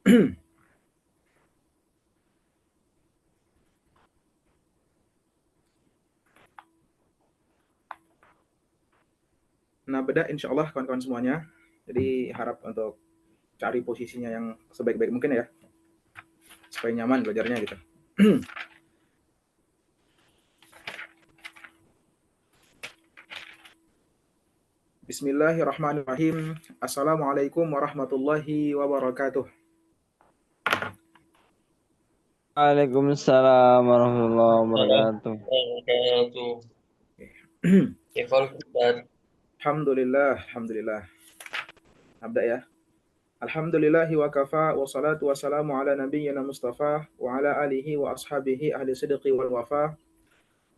Nah, beda insya Allah kawan-kawan semuanya. Jadi harap untuk cari posisinya yang sebaik-baik mungkin ya, supaya nyaman belajarnya gitu. Bismillahirrahmanirrahim. Assalamualaikum warahmatullahi wabarakatuh. Waalaikumsalam warahmatullahi wabarakatuh. Alhamdulillah, alhamdulillah. Abda ya. Alhamdulillahi wa kafa wa salatu wa salamu ala nabiyyina Mustafa wa ala alihi wa ashabihi ahli sidqi wal wafa.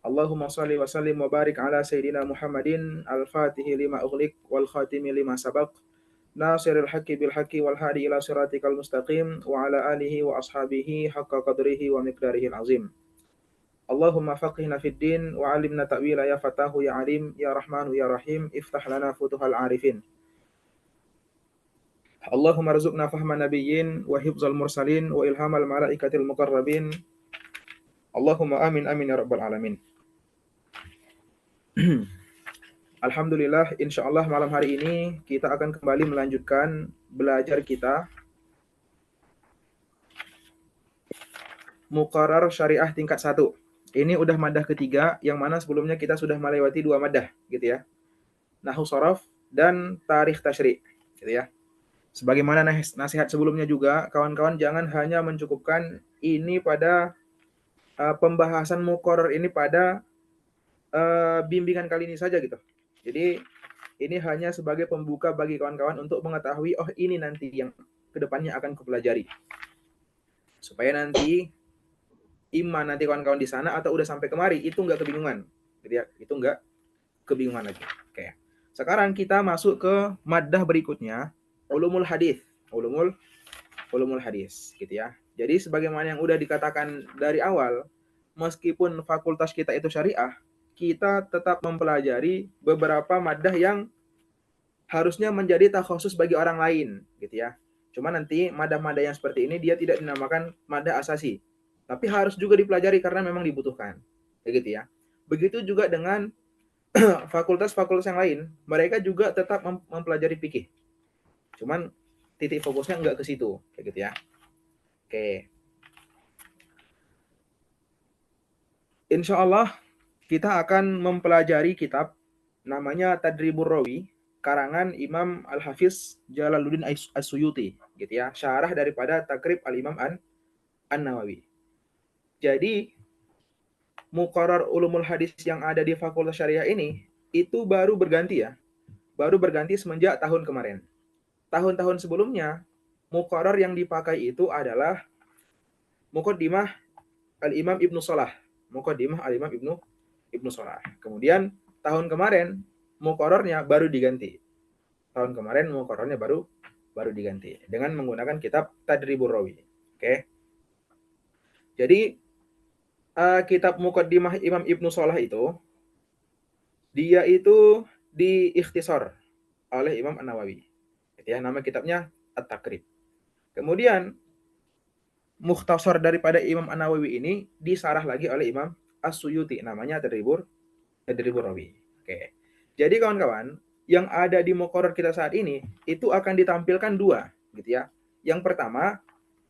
Allahumma salli wa sallim wa barik ala sayyidina Muhammadin al-fatihi lima ughliq wal khatimi lima sabaq. Nasiril haqqi bil haqqi wal hadi ila siratikal mustaqim wa ala alihi wa ashabihi haqqa qadrihi wa miqdarihi al-azim. Allahumma faqihna fid din wa alimna ta'wila ya fatahu ya alim ya rahmanu ya rahim iftah lana futuhal arifin. Allahumma rzuqna fahma nabiyyin wa hifzal mursalin wa ilhamal malaikatil muqarrabin. Allahumma amin amin ya rabbal alamin. Alhamdulillah, insyaallah malam hari ini kita akan kembali melanjutkan belajar kita Muqarrar Syariah tingkat 1. Ini udah madah ketiga, yang mana sebelumnya kita sudah melewati 2 madah, gitu ya. Nahwu Sharaf dan Tarikh Tasyri', gitu ya. Sebagaimana nasihat sebelumnya juga, kawan-kawan jangan hanya mencukupkan ini pada pembahasan Muqarrar ini pada bimbingan kali ini saja gitu. Jadi ini hanya sebagai pembuka bagi kawan-kawan untuk mengetahui, oh ini nanti yang kedepannya akan kupelajari. Supaya nanti iman nanti kawan-kawan di sana atau udah sampai kemari itu nggak kebingungan. Jadi ya, itu nggak kebingungan lagi. Oke. Sekarang kita masuk ke maddah berikutnya, ulumul hadis. Ulumul hadis gitu ya. Jadi sebagaimana yang udah dikatakan dari awal, meskipun fakultas kita itu syariah, kita tetap mempelajari beberapa maddah yang harusnya menjadi takhusus bagi orang lain, gitu ya. Cuma nanti maddah-maddah yang seperti ini dia tidak dinamakan maddah asasi, tapi harus juga dipelajari karena memang dibutuhkan, begitu ya. Begitu juga dengan fakultas-fakultas yang lain, mereka juga tetap mempelajari fikih. Cuman titik fokusnya enggak ke situ, kayak gitu ya. Oke. Insya Allah kita akan mempelajari kitab namanya Tadribur Rawi, karangan Imam Al-Hafiz Jalaluddin As-Suyuti, gitu ya. Syarah daripada Takrib Al-Imam An-Nawawi. Jadi Muqarrar Ulumul Hadis yang ada di Fakultas Syariah ini itu baru berganti ya. Baru berganti semenjak tahun kemarin. Tahun-tahun sebelumnya Muqarrar yang dipakai itu adalah Muqaddimah Al-Imam Ibnu Salah. Muqaddimah Al-Imam Ibnu Salah. Kemudian tahun kemarin Muqarrarnya baru diganti. Tahun kemarin Muqarrarnya baru diganti dengan menggunakan kitab Tadribur Rawi. Oke. Jadi kitab Muqaddimah Imam Ibnu Salah itu dia itu diikhtisar oleh Imam An-Nawawi. Ya, nama kitabnya At-Takrib. Kemudian mukhtasar daripada Imam An-Nawawi ini disarah lagi oleh Imam As-Suyuti, namanya Tadribur Rawi. Oke. Jadi kawan-kawan, yang ada di Muqarrar kita saat ini itu akan ditampilkan dua, gitu ya. Yang pertama,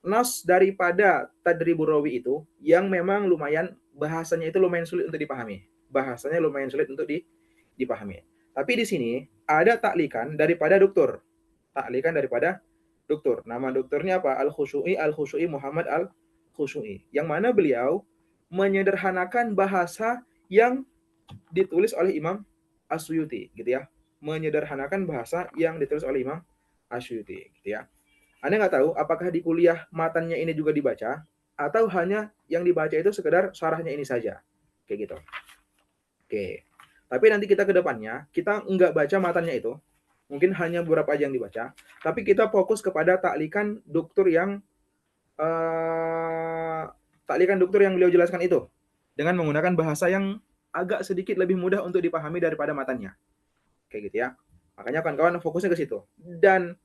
nas daripada Tadribur Rawi itu yang memang lumayan bahasanya itu lumayan sulit untuk dipahami. Bahasanya lumayan sulit untuk dipahami. Tapi di sini ada taklikan daripada doktor. Taklikan daripada doktor. Nama doktornya apa? Al-Khushu'i Muhammad Al-Khushu'i. Yang mana beliau menyederhanakan bahasa yang ditulis oleh Imam As-Suyuti, gitu ya. Menyederhanakan bahasa yang ditulis oleh Imam As-Suyuti, gitu ya. Anda nggak tahu apakah di kuliah matannya ini juga dibaca atau hanya yang dibaca itu sekedar syarahnya ini saja, kayak gitu. Oke. Tapi nanti kita ke depannya kita nggak baca matannya itu, mungkin hanya beberapa aja yang dibaca, tapi kita fokus kepada taklikan doktor yang beliau jelaskan itu dengan menggunakan bahasa yang agak sedikit lebih mudah untuk dipahami daripada matannya. Kayak gitu ya. Makanya kawan-kawan fokusnya ke situ. Dan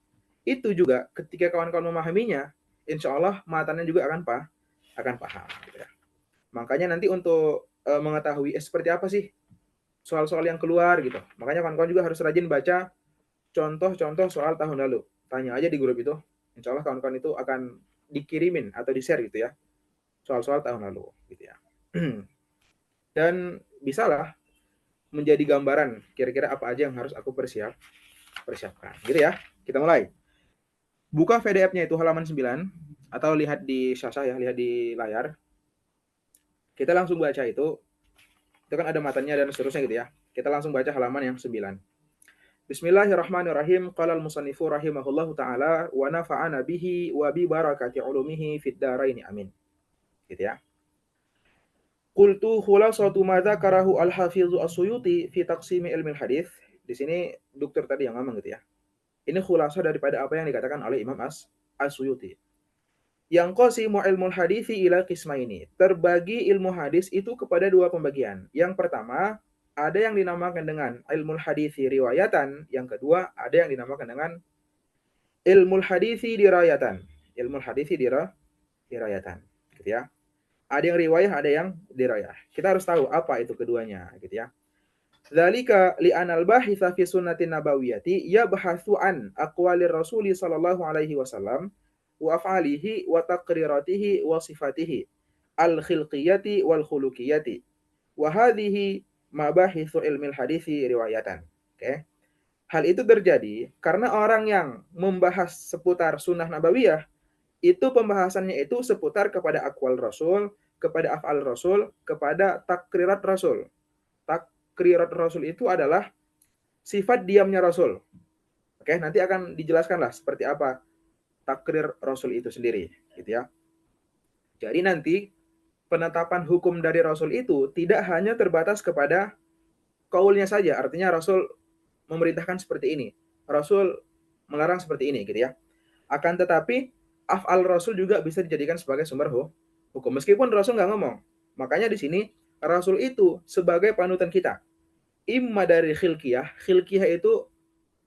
itu juga ketika kawan-kawan memahaminya, insya Allah matanya juga akan paham. Gitu ya. Makanya nanti untuk mengetahui seperti apa sih soal-soal yang keluar gitu. Makanya kawan-kawan juga harus rajin baca contoh-contoh soal tahun lalu. Tanya aja di grup itu. Insya Allah kawan-kawan itu akan dikirimin atau di-share gitu ya. Soal-soal tahun lalu gitu ya. Dan bisalah menjadi gambaran kira-kira apa aja yang harus aku persiapkan. Gitu ya. Kita mulai. Buka PDF-nya itu halaman 9 atau lihat di syashah ya, lihat di layar. Kita langsung baca itu. Itu kan ada matanya dan seterusnya gitu ya. Kita langsung baca halaman yang 9. Bismillahirrahmanirrahim. Qala al-musannifu rahimahullahu taala wa nafa'ana bihi wa bi barakati ulumihi fid dharain amin. Gitu ya. Qultu khulasatu ma dzakarahu al-Hafiz As-Suyuti fi taqsimi ilmi al-hadits. Di sini dokter tadi yang ngomong gitu ya. Ini khulasah daripada apa yang dikatakan oleh Imam As-Suyuti. Yang qasimu ilmu hadits ila qismaini. Terbagi ilmu hadis itu kepada dua pembagian. Yang pertama, ada yang dinamakan dengan ilmu hadits riwayatan, yang kedua ada yang dinamakan dengan ilmu hadits dirayatan. Ilmu hadits dirayatan, gitu ya. Ada yang riwayah, ada yang dirayah. Kita harus tahu apa itu keduanya, gitu ya. Dzalika li'anal bahitsa fi sunnatin nabawiyyati yabhathu an aqwalir rasuli sallallahu alaihi wasallam wa af'alihi wa taqriratihi wa sifatihi al-khilqiyati wal khuluqiyati wa hadhihi mabahitsu ilmil hadithi riwayatan. Oke. Hal itu terjadi karena orang yang membahas seputar sunnah nabawiyah itu pembahasannya itu seputar kepada aqwal Rasul, kepada af'al Rasul, kepada takrirat Rasul. Takrirat Rasul itu adalah sifat diamnya Rasul. Oke, nanti akan dijelaskanlah seperti apa takrir Rasul itu sendiri, gitu ya. Jadi nanti penetapan hukum dari Rasul itu tidak hanya terbatas kepada kaulnya saja, artinya Rasul memerintahkan seperti ini, Rasul melarang seperti ini, gitu ya. Akan tetapi af'al Rasul juga bisa dijadikan sebagai sumber hukum. Meskipun Rasul nggak ngomong. Makanya di sini Rasul itu sebagai panutan kita. Imma dari khilqiyah. Khilqiyah itu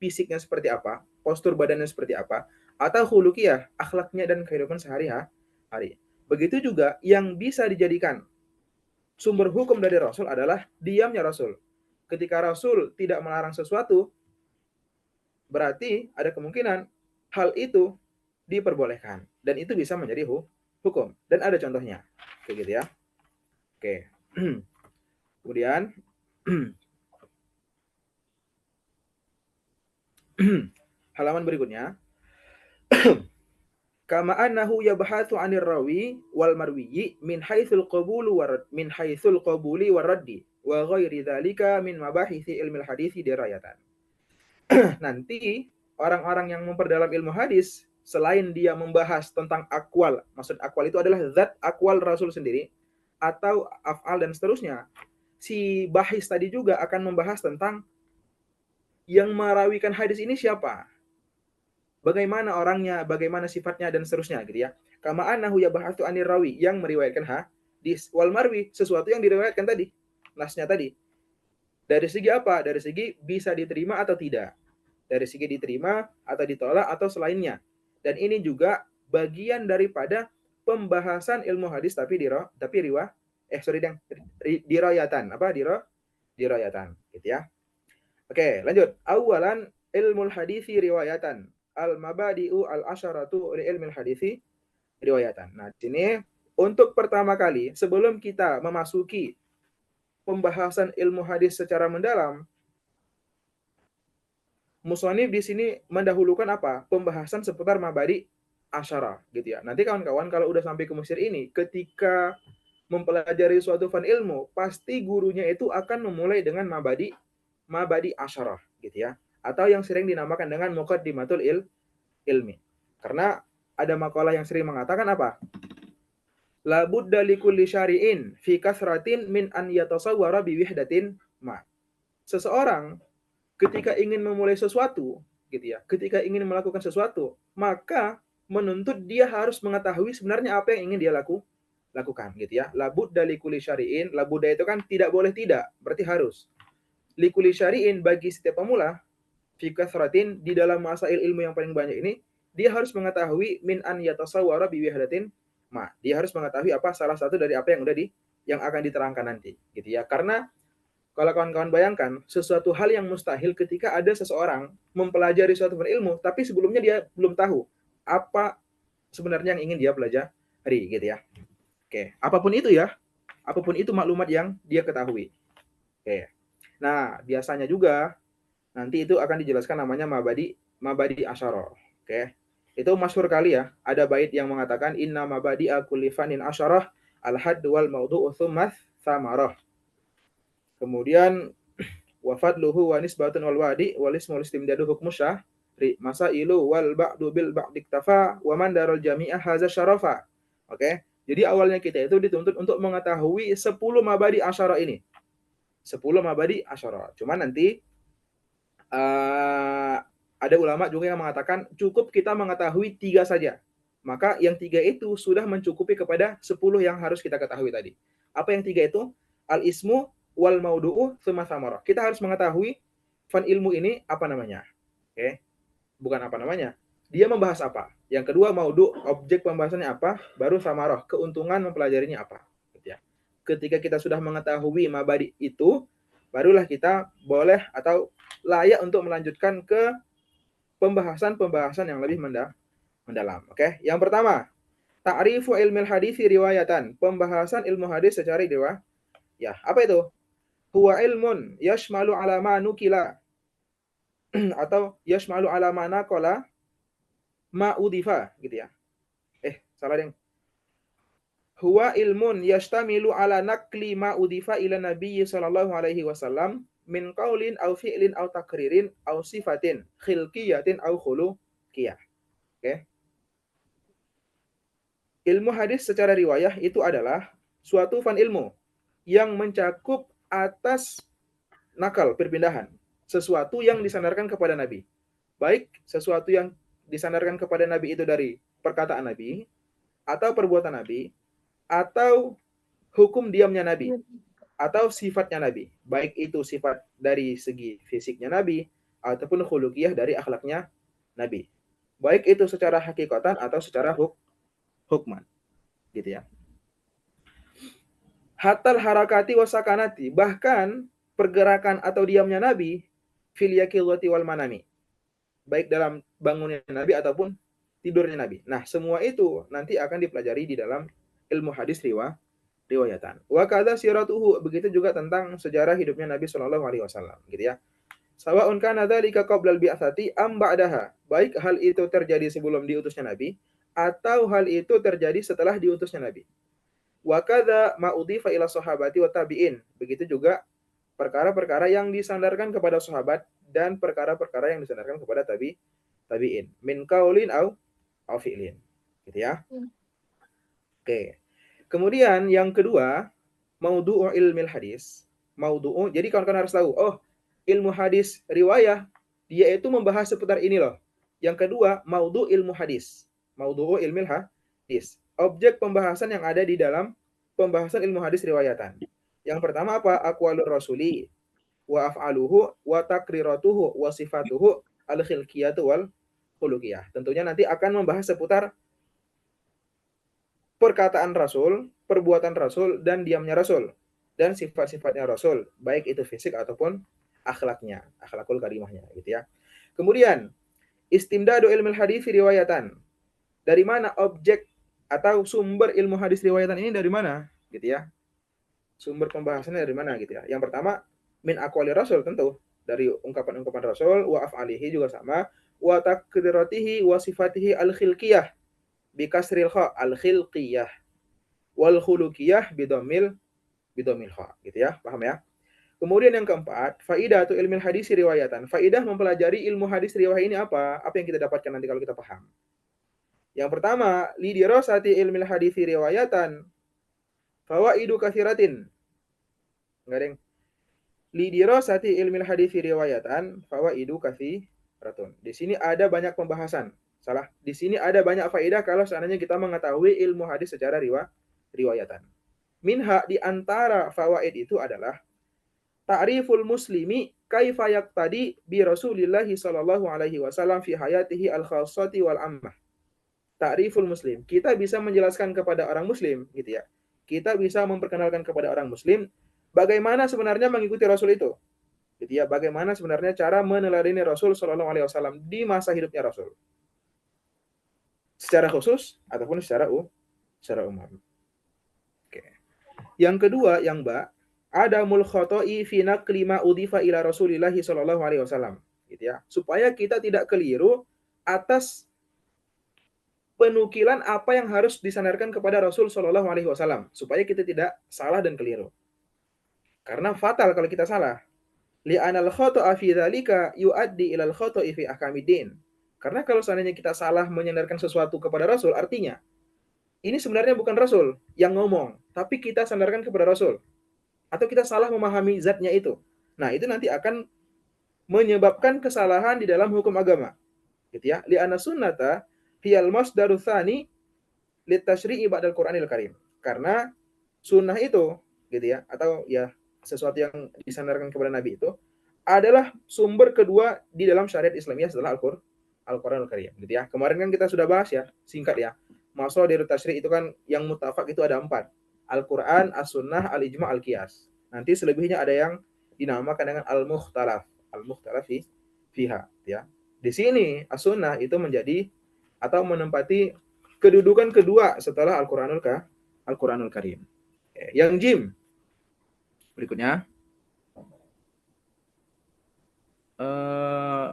fisiknya seperti apa, postur badannya seperti apa, atau khuluqiyah, akhlaknya dan kehidupan sehari-hari. Begitu juga yang bisa dijadikan sumber hukum dari Rasul adalah diamnya Rasul. Ketika Rasul tidak melarang sesuatu, berarti ada kemungkinan hal itu diperbolehkan dan itu bisa menjadi hukum dan ada contohnya kayak gitu ya. Oke. Kemudian halaman berikutnya kama annahu yabhathu 'anir rawi wal marwiyi min haitsul qabuli wa raddi wa ghairi dzalika min mabahisi ilmil hadits dirayatan. Nanti orang-orang yang memperdalam ilmu hadis selain dia membahas tentang akwal, maksud akwal itu adalah zat akwal Rasul sendiri atau af'al dan seterusnya. Si bahis tadi juga akan membahas tentang yang merawikan hadis ini siapa, bagaimana orangnya, bagaimana sifatnya dan seterusnya gitu ya. Kama annahu yabhathu 'anir rawi, yang meriwayatkan hadis, wal marwi, sesuatu yang diriwayatkan tadi, nasnya tadi. Dari segi apa? Dari segi bisa diterima atau tidak. Dari segi diterima atau ditolak atau selainnya. Dan ini juga bagian daripada pembahasan ilmu hadis tapi dirayatan. Apa? Dirayatan, gitu ya. Oke, lanjut. Awalan ilmu hadisi riwayatan. Al-mabadi'u al-asyaratu li ilmi hadisi riwayatan. Nah, di sini untuk pertama kali sebelum kita memasuki pembahasan ilmu hadis secara mendalam, musonif di sini mendahulukan apa? Pembahasan seputar mabadi asyara, gitu ya. Nanti kawan-kawan kalau udah sampai ke Mesir ini, ketika mempelajari suatu fan ilmu, pasti gurunya itu akan memulai dengan mabadi asyara, gitu ya. Atau yang sering dinamakan dengan muqaddimatul ilmi. Karena ada makalah yang sering mengatakan apa? La budda likulli syari'in fi kasratin min an yatasawwara bi wihdatin ma. Seseorang ketika ingin memulai sesuatu, gitu ya, ketika ingin melakukan sesuatu, maka menuntut dia harus mengetahui sebenarnya apa yang ingin dia lakukan, gitu ya. Labud dari kuli syari'in, labudda itu kan tidak boleh tidak, berarti harus. Likuli syari'in bagi setiap pemula, fi kasratin, di dalam masail ilmu yang paling banyak ini, dia harus mengetahui min an yatasawwara bi wahdatin ma. Dia harus mengetahui apa salah satu dari apa yang akan diterangkan nanti, gitu ya. Karena kalau kawan-kawan bayangkan sesuatu hal yang mustahil ketika ada seseorang mempelajari suatu ilmu tapi sebelumnya dia belum tahu apa sebenarnya yang ingin dia pelajari, gitu ya. Oke, apapun itu ya, apapun itu maklumat yang dia ketahui. Oke. Nah, biasanya juga nanti itu akan dijelaskan namanya mabadi asyara. Oke. Itu masyhur kali ya. Ada bait yang mengatakan inna mabadi kulli fanin asyarah al-hadd wal mawdu'u tsumma tsamarah. Kemudian wa fadluhu wa nisbatun wal wadi wal ismul istimdadu hukmu syahri masailu wal ba'du bil ba'di iktafa wa man darul jami'ah hadza syarafa. Oke. Jadi awalnya kita itu dituntut untuk mengetahui 10 mabadi asyara ini. 10 mabadi asyara. Cuman nanti ada ulama juga yang mengatakan cukup kita mengetahui 3 saja. Maka yang 3 itu sudah mencukupi kepada 10 yang harus kita ketahui tadi. Apa yang 3 itu? Al-ismu wal maudu'u tsumma tsamarah. Kita harus mengetahui fan ilmu ini apa namanya. Oke. Bukan apa namanya. Dia membahas apa. Yang kedua maudu, objek pembahasannya apa, baru samarah, keuntungan mempelajarinya apa. Gitu ya. Ketika kita sudah mengetahui mabadi itu, barulah kita boleh atau layak untuk melanjutkan ke pembahasan-pembahasan yang lebih mendalam. Oke, yang pertama, ta'rifu ilmil hadis riwayatan, pembahasan ilmu hadis secara riwayat. Ya, apa itu? Huwa ilmun yashmalu ala ma nukila atau yashmalu ala ma naqala ma udifa gitu ya. Salah deng. Huwa ilmun yashtamilu ala naqli ma udifa ila nabiyyi sallallahu alaihi wasallam min qaulin aw fi'lin aw takririn aw sifatin khilqiyatin aw khuluqiyah. Oke. Ilmu hadis secara riwayah itu adalah suatu fan ilmu yang mencakup atas nakal perpindahan sesuatu yang disandarkan kepada Nabi. Baik sesuatu yang disandarkan kepada Nabi itu dari perkataan Nabi atau perbuatan Nabi atau hukum diamnya Nabi atau sifatnya Nabi. Baik itu sifat dari segi fisiknya Nabi ataupun khuluqiyah dari akhlaknya Nabi. Baik itu secara hakikatan atau secara hukman. Gitu ya. Hatal harakati wasakanati, bahkan pergerakan atau diamnya Nabi fil yaqilati wal manami. Baik dalam bangunnya Nabi ataupun tidurnya Nabi. Nah, semua itu nanti akan dipelajari di dalam ilmu hadis riwayatan. Wa kadza siratuhu, begitu juga tentang sejarah hidupnya Nabi sallallahu alaihi wasallam, gitu ya. Sawa'un kana dzalika qabla al-bi'tsati am ba'daha. Baik hal itu terjadi sebelum diutusnya Nabi atau hal itu terjadi setelah diutusnya Nabi. Wa kadza ma udhifa ila sahabati wa tabi'in. Begitu juga perkara-perkara yang disandarkan kepada sahabat dan perkara-perkara yang disandarkan kepada tabi'in. Min qaulin au fi'lin. Gitu ya. Oke. Kemudian yang kedua, maudhu'u ilmil hadis. Maudhu'u, jadi kawan-kawan harus tahu, oh, ilmu hadis riwayah dia itu membahas seputar ini loh. Yang kedua, maudhu' ilmu hadis. Maudhu'u ilmil hadis. Objek pembahasan yang ada di dalam pembahasan ilmu hadis riwayatan. Yang pertama apa? Aqwalur rasuli wa af'aluhu wa takriratuhu wa sifatuhu al-khilqiyatu wal khuluqiyah. Tentunya nanti akan membahas seputar perkataan Rasul, perbuatan Rasul, dan diamnya Rasul. Dan sifat-sifatnya Rasul, baik itu fisik ataupun akhlaknya, akhlakul karimahnya, gitu ya. Kemudian, istimdadu ilmu hadis riwayatan. Dari mana objek atau sumber ilmu hadis riwayatan ini dari mana, gitu ya. Sumber pembahasannya dari mana, gitu ya. Yang pertama, min aqwali Rasul, tentu. Dari ungkapan-ungkapan Rasul, wa af'alihi juga sama, wa takdiratihi wa sifatihi al-khilqiyah. Bikasril kha al-khilqiyah wal khuluqiyah bidomil kha, gitu ya, paham ya. Kemudian yang keempat, faidatu ilmil hadis riwayatan. Faidah mempelajari ilmu hadis riwayat ini apa? Apa yang kita dapatkan nanti kalau kita paham? Yang pertama, lidirasati ilmil hadis riwayatan fawaidu katsiratin. Enggak, Deng. Lidirasati ilmil hadis riwayatan fawaidu katsiratun. Di sini ada banyak pembahasan. Salah. Di sini ada banyak faedah kalau seandainya kita mengetahui ilmu hadis secara riwayatan. Minha, di antara fawaid itu adalah ta'riful muslimi kaifa yaqtadi bi Rasulillah sallallahu alaihi wasallam fi hayatihi al-khassati wal ammah. Ta'riful muslim. Kita bisa menjelaskan kepada orang muslim gitu ya. Kita bisa memperkenalkan kepada orang muslim bagaimana sebenarnya mengikuti Rasul itu. Gitu ya, bagaimana sebenarnya cara meneladani Rasul sallallahu alaihi wasallam di masa hidupnya Rasul. Secara khusus ataupun secara umum. Oke. Yang kedua, yang Mbak, adamul khoto'i fi naqli ma udhifa ila Rasulillah sallallahu alaihi wasallam. Gitu ya. Supaya kita tidak keliru atas penukilan apa yang harus disandarkan kepada Rasul sallallahu alaihi wasallam, supaya kita tidak salah dan keliru. Karena fatal kalau kita salah. Li'anal khoto'a fi dzalika yuaddi ilal khoto'i fi ahkamiddin. Karena kalau seandainya kita salah menyandarkan sesuatu kepada Rasul, artinya ini sebenarnya bukan Rasul yang ngomong, tapi kita sandarkan kepada Rasul. Atau kita salah memahami zatnya itu. Nah, itu nanti akan menyebabkan kesalahan di dalam hukum agama. Gitu ya. Li'anna sunnata hiyal masdaru tsani litashri'i ba'dal Qur'anil Karim. Karena sunnah itu, gitu ya, atau ya sesuatu yang disandarkan kepada Nabi itu adalah sumber kedua di dalam syariat Islamiyah setelah Al-Qur'anul Karim, gitu ya. Kemarin kan kita sudah bahas ya, singkat ya. Mashadir tasyri' itu kan yang muttafaq itu ada 4. Al-Qur'an, As-Sunnah, Al-Ijma', Al-Qiyas. Nanti selebihnya ada yang dinamakan dengan Al-Mukhtalaf. Al-Mukhtalaf fiha, ya. Di sini As-Sunnah itu menjadi atau menempati kedudukan kedua setelah Al-Qur'anul Karim. Yang jim berikutnya.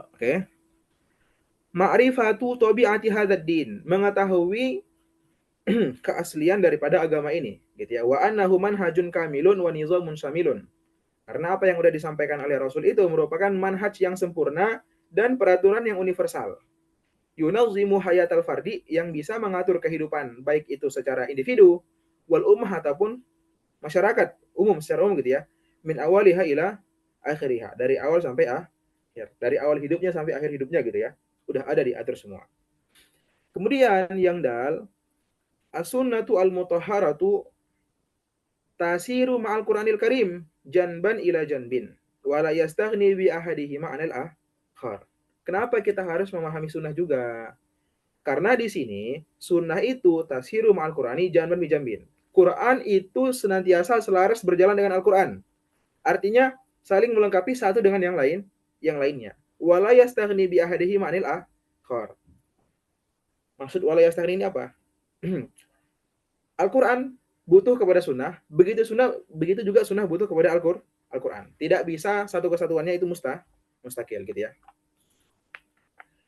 Oke. Ma'rifatu tabi'ati hadzal din, mengetahui keaslian daripada agama ini, gitu ya. Wa annahu manhajun kamilun wa nizamun syamilun. Karena apa yang sudah disampaikan oleh Rasul itu merupakan manhaj yang sempurna dan peraturan yang universal. Yunazimu hayatal fardi, yang bisa mengatur kehidupan baik itu secara individu wal ummah ataupun masyarakat umum secara umum, gitu ya. Min awaliha ila akhiriha, dari awal sampai akhir, dari awal hidupnya sampai akhir hidupnya, gitu ya. Udah ada diatur semua. Kemudian yang dal, as-sunnatu al-mutahharatu tasiru ma'al Qur'anil Karim janban ila janbin wala yastaghni bi ahadihima 'anil akhar. Kenapa kita harus memahami sunnah juga? Karena di sini sunnah itu tasiru ma'al Qur'ani janban bi janbin. Quran itu senantiasa selaras berjalan dengan Al-Qur'an. Artinya saling melengkapi satu dengan yang lainnya. Wala yastaghni bi ahadihima 'anil akhar. Maksud wala yastaghni ini apa? Al-Qur'an butuh kepada sunnah, begitu juga sunnah butuh kepada Al-Qur'an. Tidak bisa satu kesatuannya itu mustaqil, gitu ya.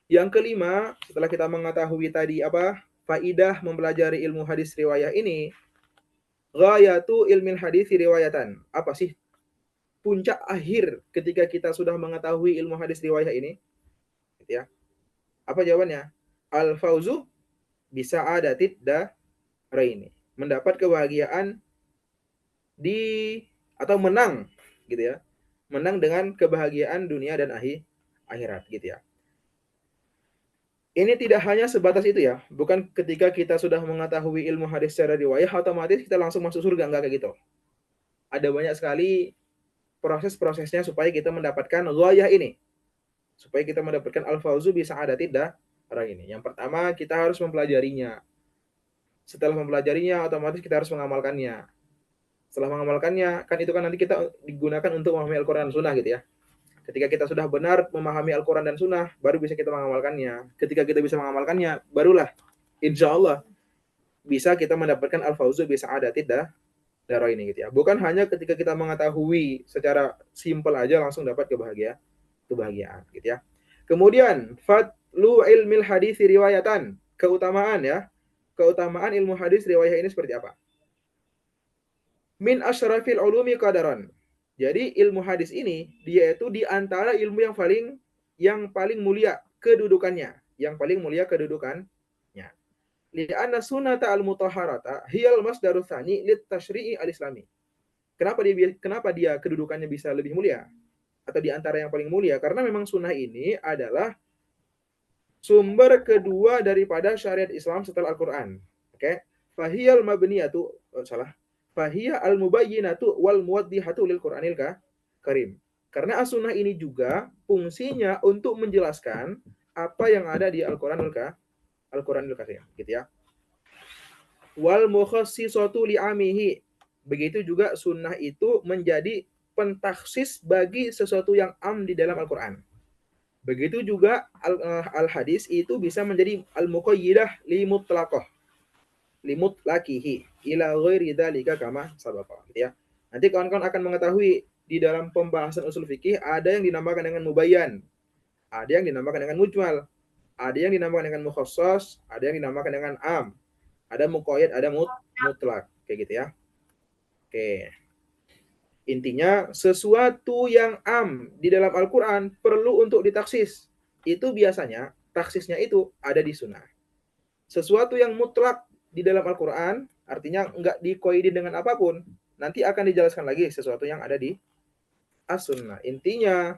Yang kelima, setelah kita mengetahui tadi apa faidah mempelajari ilmu hadis riwayah ini, ghayatu ilmil hadis riwayatan. Apa sih puncak akhir ketika kita sudah mengetahui ilmu hadis riwayah ini? Gitu ya. Apa jawabannya? Al-fauzu bisa adatid daraini. Mendapat kebahagiaan atau menang, gitu ya. Menang dengan kebahagiaan dunia dan akhirat, gitu ya. Ini tidak hanya sebatas itu ya. Bukan ketika kita sudah mengetahui ilmu hadis secara riwayah otomatis kita langsung masuk surga, enggak kayak gitu. Ada banyak sekali proses-prosesnya supaya kita mendapatkan ghayah ini. Supaya kita mendapatkan al-fauzu bi sa'adatid dar ini. Yang pertama, kita harus mempelajarinya. Setelah mempelajarinya, otomatis kita harus mengamalkannya. Setelah mengamalkannya, kan itu kan nanti kita digunakan untuk memahami Al-Quran dan Sunnah, gitu ya. Ketika kita sudah benar memahami Al-Quran dan Sunnah, baru bisa kita mengamalkannya. Ketika kita bisa mengamalkannya, barulah insya Allah bisa kita mendapatkan al-fauzu bi sa'adatid daraini, gitu ya. Bukan hanya ketika kita mengetahui secara simpel aja langsung dapat kebahagiaan, gitu ya. Kemudian fadlu ilmil hadis riwayatan, keutamaan ya. Keutamaan ilmu hadis riwayah ini seperti apa? Min asyrafil ulumi qadaran. Jadi ilmu hadis ini dia itu di antara ilmu yang paling mulia kedudukannya, Li'anna sunnata al-mutahharata hiyal masdaru tsani lit tasyri'i al-islami. Kenapa dia kedudukannya bisa lebih mulia atau di antara yang paling mulia? Karena memang sunnah ini adalah sumber kedua daripada syariat Islam setelah Al-Qur'an. Oke. Fahiyal mabniyatu Fahiyya al-mubayyinatu wal muwaddihatu lil Qur'anil Karim. Karena as-sunnah ini juga fungsinya untuk menjelaskan apa yang ada di Al-Qur'anul Karim, gitu ya. Wal mukhassisatu li'amihi. Begitu juga sunnah itu menjadi pentaksis bagi sesuatu yang am di dalam Al-Qur'an. Begitu juga al-hadis itu bisa menjadi al-muqayyidah li mutlaqah, limut lakihi ila ghairi dzalika kama sabaqa, gitu ya. Nanti kawan-kawan akan mengetahui di dalam pembahasan usul fikih ada yang dinamakan dengan mubayyan, ada yang dinamakan dengan mujmal, ada yang dinamakan dengan mukhassas, ada yang dinamakan dengan am, ada muqayyad, ada mutlak, kayak gitu ya. Oke. Intinya sesuatu yang am di dalam Al-Qur'an perlu untuk ditaksis. Itu biasanya taksisnya itu ada di sunnah. Sesuatu yang mutlak di dalam Al-Qur'an artinya enggak dikoidin dengan apapun, nanti akan dijelaskan lagi sesuatu yang ada di as-sunnah. Intinya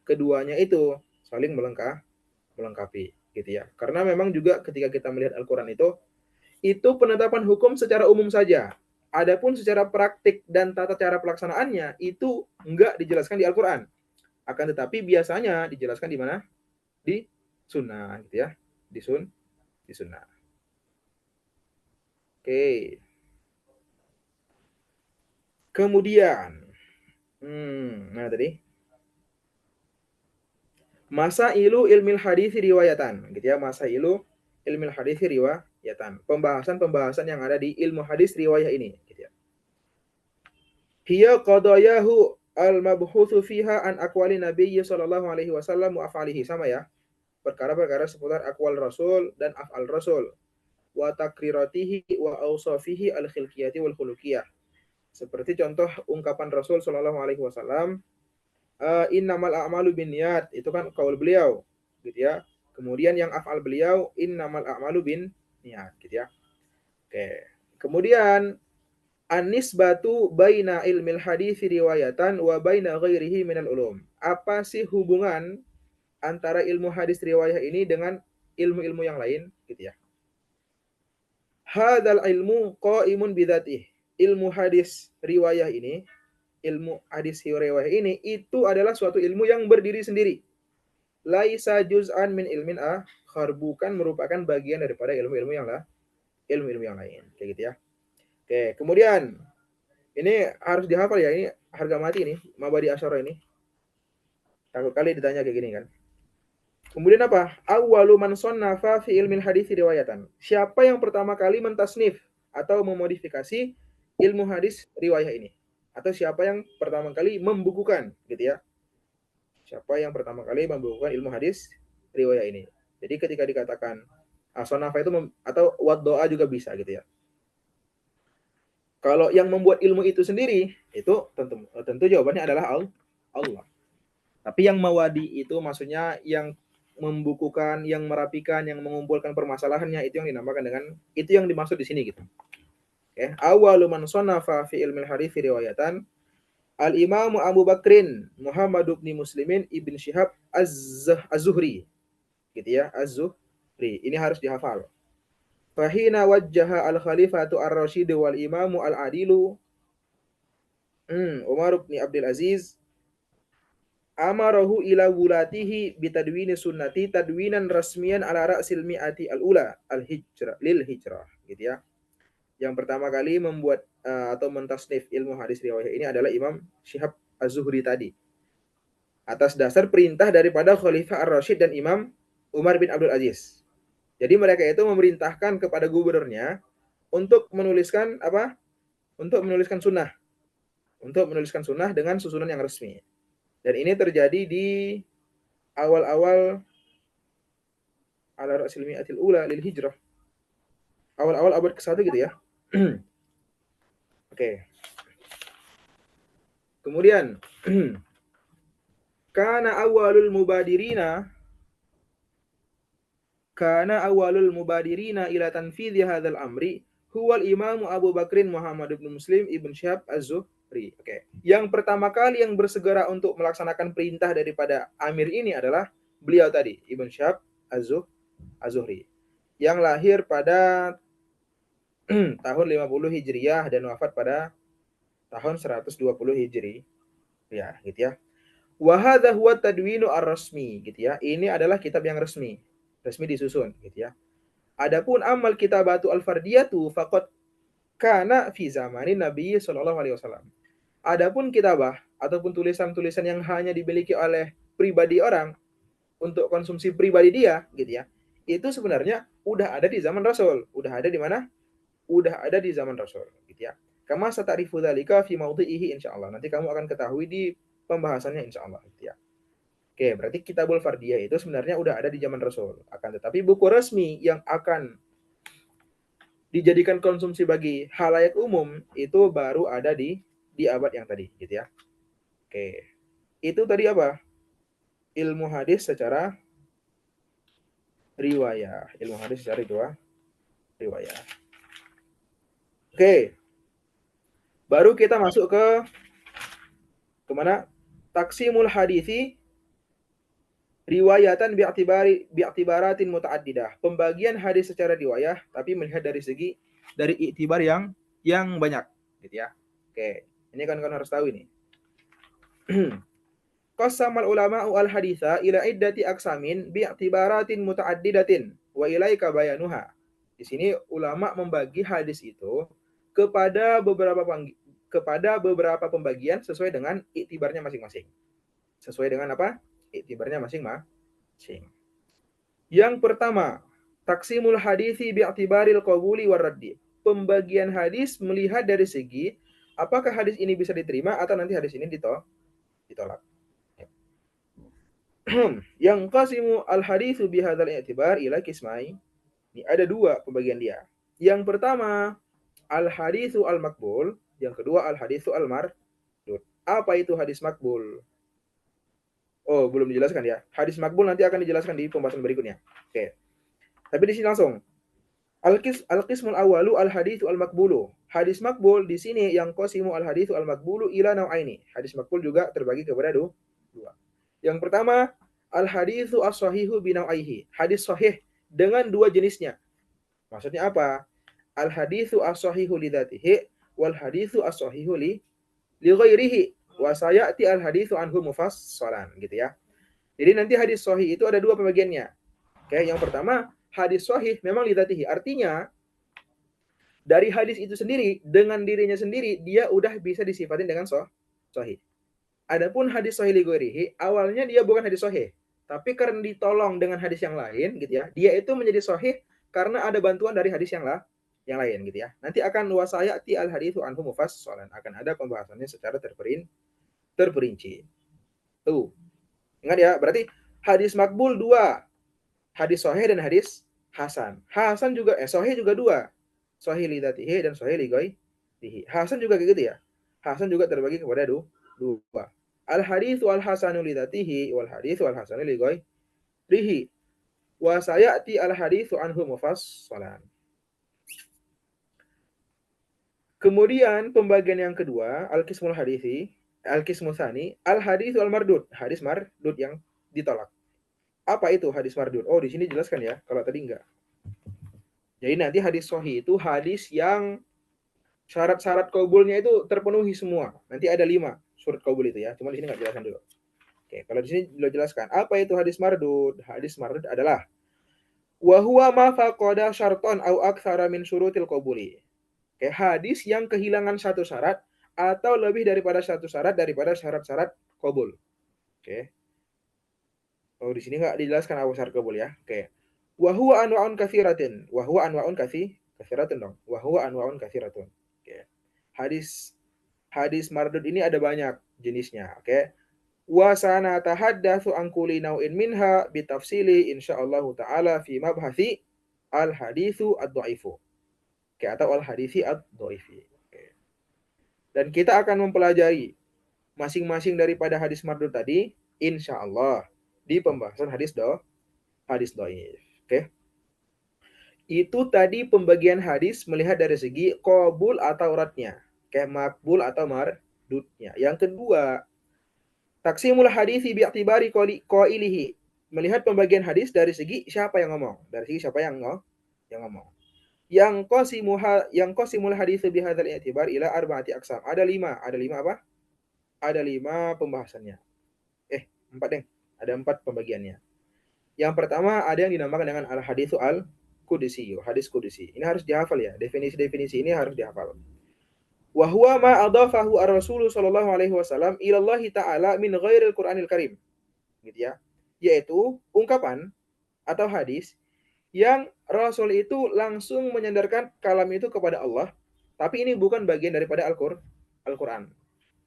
keduanya itu saling melengkapi, gitu ya. Karena memang juga ketika kita melihat Al-Qur'an itu penetapan hukum secara umum saja. Adapun secara praktik dan tata cara pelaksanaannya itu enggak dijelaskan di Al-Qur'an. Akan tetapi biasanya dijelaskan di mana? Di sunnah, gitu ya. Di sunnah. Oke. Kemudian, nah tadi Masailu ilmil hadis riwayatan, gitu ya. Masailu ilmil hadis riwayatan. Pembahasan-pembahasan yang ada di ilmu hadis riwayah ini, gitu ya. Hiya qadayahu al-mabhutsu fiha an aqwali nabiyyi sallallahu alaihi wasallam wa af'alihi, sama ya. Perkara-perkara seputar aqwal Rasul dan af'al Rasul. Wa takriratihi wa awsafihi al-khilqiyati wal khuluqiyah. Seperti contoh ungkapan Rasul sallallahu alaihi wasallam, innamal a'malu binniyat, itu kan kaul beliau, gitu ya. Kemudian yang af'al beliau innamal a'malu binniyat, gitu ya. Oke. Kemudian an-nisbatu baina ilmil hadis riwayatan wa baina ghairihi minal ulum. Apa sih hubungan antara ilmu hadis riwayah ini dengan ilmu-ilmu yang lain, gitu ya. Hadzal ilmu qaimun bidzatih. Ilmu hadis riwayah ini, ilmu hadis riwayah ini itu adalah suatu ilmu yang berdiri sendiri. Laisa juz'an min ilmin akhar, bukan merupakan bagian daripada ilmu-ilmu yang lain, kayak gitu ya. Oke, kemudian ini harus dihafal ya, ini harga mati nih, Mabadi Asyara ini. Takut kali ditanya kayak gini kan. Kemudian apa? Awwalu man sonnafa fi ilmin hadis riwayatan. Siapa yang pertama kali mentasnif atau memodifikasi ilmu hadis riwayah ini? Atau siapa yang pertama kali membukukan, gitu ya. Siapa yang pertama kali membukukan ilmu hadis riwayah ini? Jadi ketika dikatakan sonnafa itu atau waddoa juga bisa, gitu ya. Kalau yang membuat ilmu itu sendiri, itu tentu jawabannya adalah Allah. Tapi yang mawadi itu maksudnya yang membukukan, yang merapikan, yang mengumpulkan permasalahannya, itu yang dinamakan dengan, itu yang dimaksud di sini, gitu. Oke, awwalu man shanafa fi ilmil hadits riwayatan Al-Imam Abu Bakrin Muhammad bin Muslimin Ibn Syihab Az-Zuhri, gitu ya, Az-Zuhri. Ini harus dihafal. Fahina wajjaha al-khalifatu ar-rasyid wal imamu al-adilu Umar bin Abdul Aziz amarahu ila wulatihi bitadwini sunnati tadwinan rasmian ala ra'sil mi'ati al-ula al-hijrah lil hijrah, gitu ya. Yang pertama kali membuat atau mentasnif ilmu hadis riwayah ini adalah Imam Syihab Az-Zuhri tadi, atas dasar perintah daripada Khalifah Ar-Rasyid dan Imam Umar bin Abdul Aziz. Jadi mereka itu memerintahkan kepada gubernurnya untuk menuliskan apa? Untuk menuliskan sunnah. Untuk menuliskan sunnah dengan susunan yang resmi. Dan ini terjadi di awal-awal ala ra'sil mi'atil ula lil hijrah. Awal-awal abad ke-1 gitu ya. Oke. Kemudian kana awalul mubadirina ila tanfidhi hadzal amri huwal Imam Abu Bakrin Muhammad bin Muslim Ibn Syihab Az-Zuhri. Oke. Yang pertama kali yang bersegera untuk melaksanakan perintah daripada amir ini adalah beliau tadi, Ibn Syihab Az-Zuhri, yang lahir pada tahun 50 Hijriyah dan wafat pada tahun 120 Hijri. Ya, gitu ya. Wa hadza huwa tadwinu ar-rasmi gitu ya. Ini adalah kitab yang resmi. Resmi disusun gitu ya. Adapun amal kitabatu al-fardiyatu faqad kana fi zamanin Nabi sallallahu alaihi wasallam. Adapun kitabah ataupun tulisan-tulisan yang hanya dimiliki oleh pribadi orang untuk konsumsi pribadi dia gitu ya. Itu sebenarnya udah ada di zaman Rasul. Udah ada di mana? Udah ada di zaman Rasul gitu ya. Kama satarifu dzalika fi maudhihi insyaallah. Nanti kamu akan ketahui di pembahasannya insyaallah gitu ya. Oke, berarti Kitabul Fardiyah itu sebenarnya udah ada di zaman Rasul. Akan tetapi buku resmi yang akan dijadikan konsumsi bagi halayak umum itu baru ada di abad yang tadi gitu ya. Oke. Itu tadi apa? Ilmu hadis secara riwayah. Ilmu hadis secara riwayah. Oke. Baru kita masuk ke kemana? Taksimul hadithi riwayatan bi'tibaratin muta'addidah. Pembagian hadis secara riwayah tapi melihat dari iktibar yang banyak gitu ya. Oke. Ini kan kalian harus tahu ini. Qasamal ulama'u al-haditha ila iddati aksamin bi'tibaratin muta'addidatin wa ilaika bayanuha. Di sini ulama membagi hadis itu kepada beberapa pembagian sesuai dengan iktibarnya masing-masing. Sesuai dengan apa? Iktibarnya masing-masing. Yang pertama, taksimul hadisi bi'tibaril qabuli warraddi. Pembagian hadis melihat dari segi apakah hadis ini bisa diterima atau nanti hadis ini ditolak. Yang qasimu al-haditsu bihadzal i'tibar ila qismai. Ini ada dua pembagian dia. Yang pertama, al-haditsu al-maqbul, yang kedua al-haditsu al-mardud. Apa itu hadis makbul? Oh, belum dijelaskan ya. Hadis makbul nanti akan dijelaskan di pembahasan berikutnya. Oke. Tapi di sini langsung. Al-qismul awalu al-haditsu al-maqbulu. Hadis makbul di sini yang qasimu al-haditsu al-maqbulu ila nau'aini. Hadis makbul juga terbagi kepada dua. Yang pertama, al-haditsu as-sahihu binau'aihi. Hadis sahih dengan dua jenisnya. Maksudnya apa? Al-haditsu as-sahihu li dzatihi wal haditsu as-sahihu li ghairihi. Wa sayati al-haditsu anhu mufassalan gitu ya. Jadi nanti hadis sahih itu ada dua pembagiannya. Oke, yang pertama, hadis sahih memang li dzatihi. Artinya dari hadis itu sendiri dengan dirinya sendiri dia udah bisa disifatin dengan sahih. Adapun hadis sahih li ghairihi, awalnya dia bukan hadis sahih, tapi karena ditolong dengan hadis yang lain gitu ya, dia itu menjadi sahih karena ada bantuan dari hadis yang lain gitu ya. Nanti akan wasayati al haditsu anhu mufassalan, akan ada pembahasannya secara terperinci. Tuh. Ingat ya, berarti hadis makbul dua. Hadis sahih dan hadis hasan. Hasan juga sahih juga dua. Sahih li dzatihi dan sahih li ghairihi. Hasan juga kayak gitu ya. Hasan juga terbagi kepada dua. Al haditsu al hasanu li dzatihi wal haditsu al hasanu li ghairihi. Wa sayati al haditsu anhu mufassalan. Kemudian pembagian yang kedua, al-qismul hadithi, al-qismul tsani, al-haditsu al-mardud, hadis mardud yang ditolak. Apa itu hadis mardud? Oh, di sini jelaskan ya, kalau tadi enggak. Jadi nanti hadis sahih itu hadis yang syarat-syarat qabulnya itu terpenuhi semua. Nanti ada 5 surat qabul itu ya. Cuma di sini enggak jelaskan dulu. Oke, kalau di sini belum jelaskan. Apa itu hadis mardud? Hadis mardud adalah wa huwa ma faqada syartan au aktsara min syurutil qabuli. Oke, hadis yang kehilangan satu syarat atau lebih daripada satu syarat daripada syarat-syarat qabul. Oke. Oh, di sini enggak dijelaskan apa syarat qabul ya. Oke. Wa huwa anwa'un katsiratin. Wa huwa anwa'un katsiratun dong. Wa huwa anwa'un katsiratun. Oke. Hadis mardud ini ada banyak jenisnya, oke. Wa sanatahaddatsu an kulli nau'in minha bitafsili insyaallah taala fi mabhathi al haditsu ad-dhaifu. Oke, atau al haditsi ad-dhaifi. Oke. Dan kita akan mempelajari masing-masing daripada hadis mardud tadi insyaallah di pembahasan hadis dhaif. Oke. Itu tadi pembagian hadis melihat dari segi qabul atau radnya. Kayak makbul atau mardudnya. Yang kedua, taksimul hadisi bi'tibari qailihi. Melihat pembagian hadis dari segi siapa yang ngomong. Dari segi siapa yang ngomong. Yang qasimul haditsu bihadzal i'tibar ila arba'ati aqsam. Ada 5 apa? Ada 5 pembahasannya. 4 deh. Ada 4 pembagiannya. Yang pertama ada yang dinamakan dengan al-haditsu al-qudsi, hadis qudsi. Ini harus dihafal ya. Definisi-definisi ini harus dihafal. Wa huwa ma adafahu ar-rasul sallallahu alaihi wasallam ila Allah taala min ghairil Qur'anil Karim. Gitu ya. Yaitu ungkapan atau hadis yang Rasul itu langsung menyandarkan kalam itu kepada Allah, tapi ini bukan bagian daripada Al-Qur'an.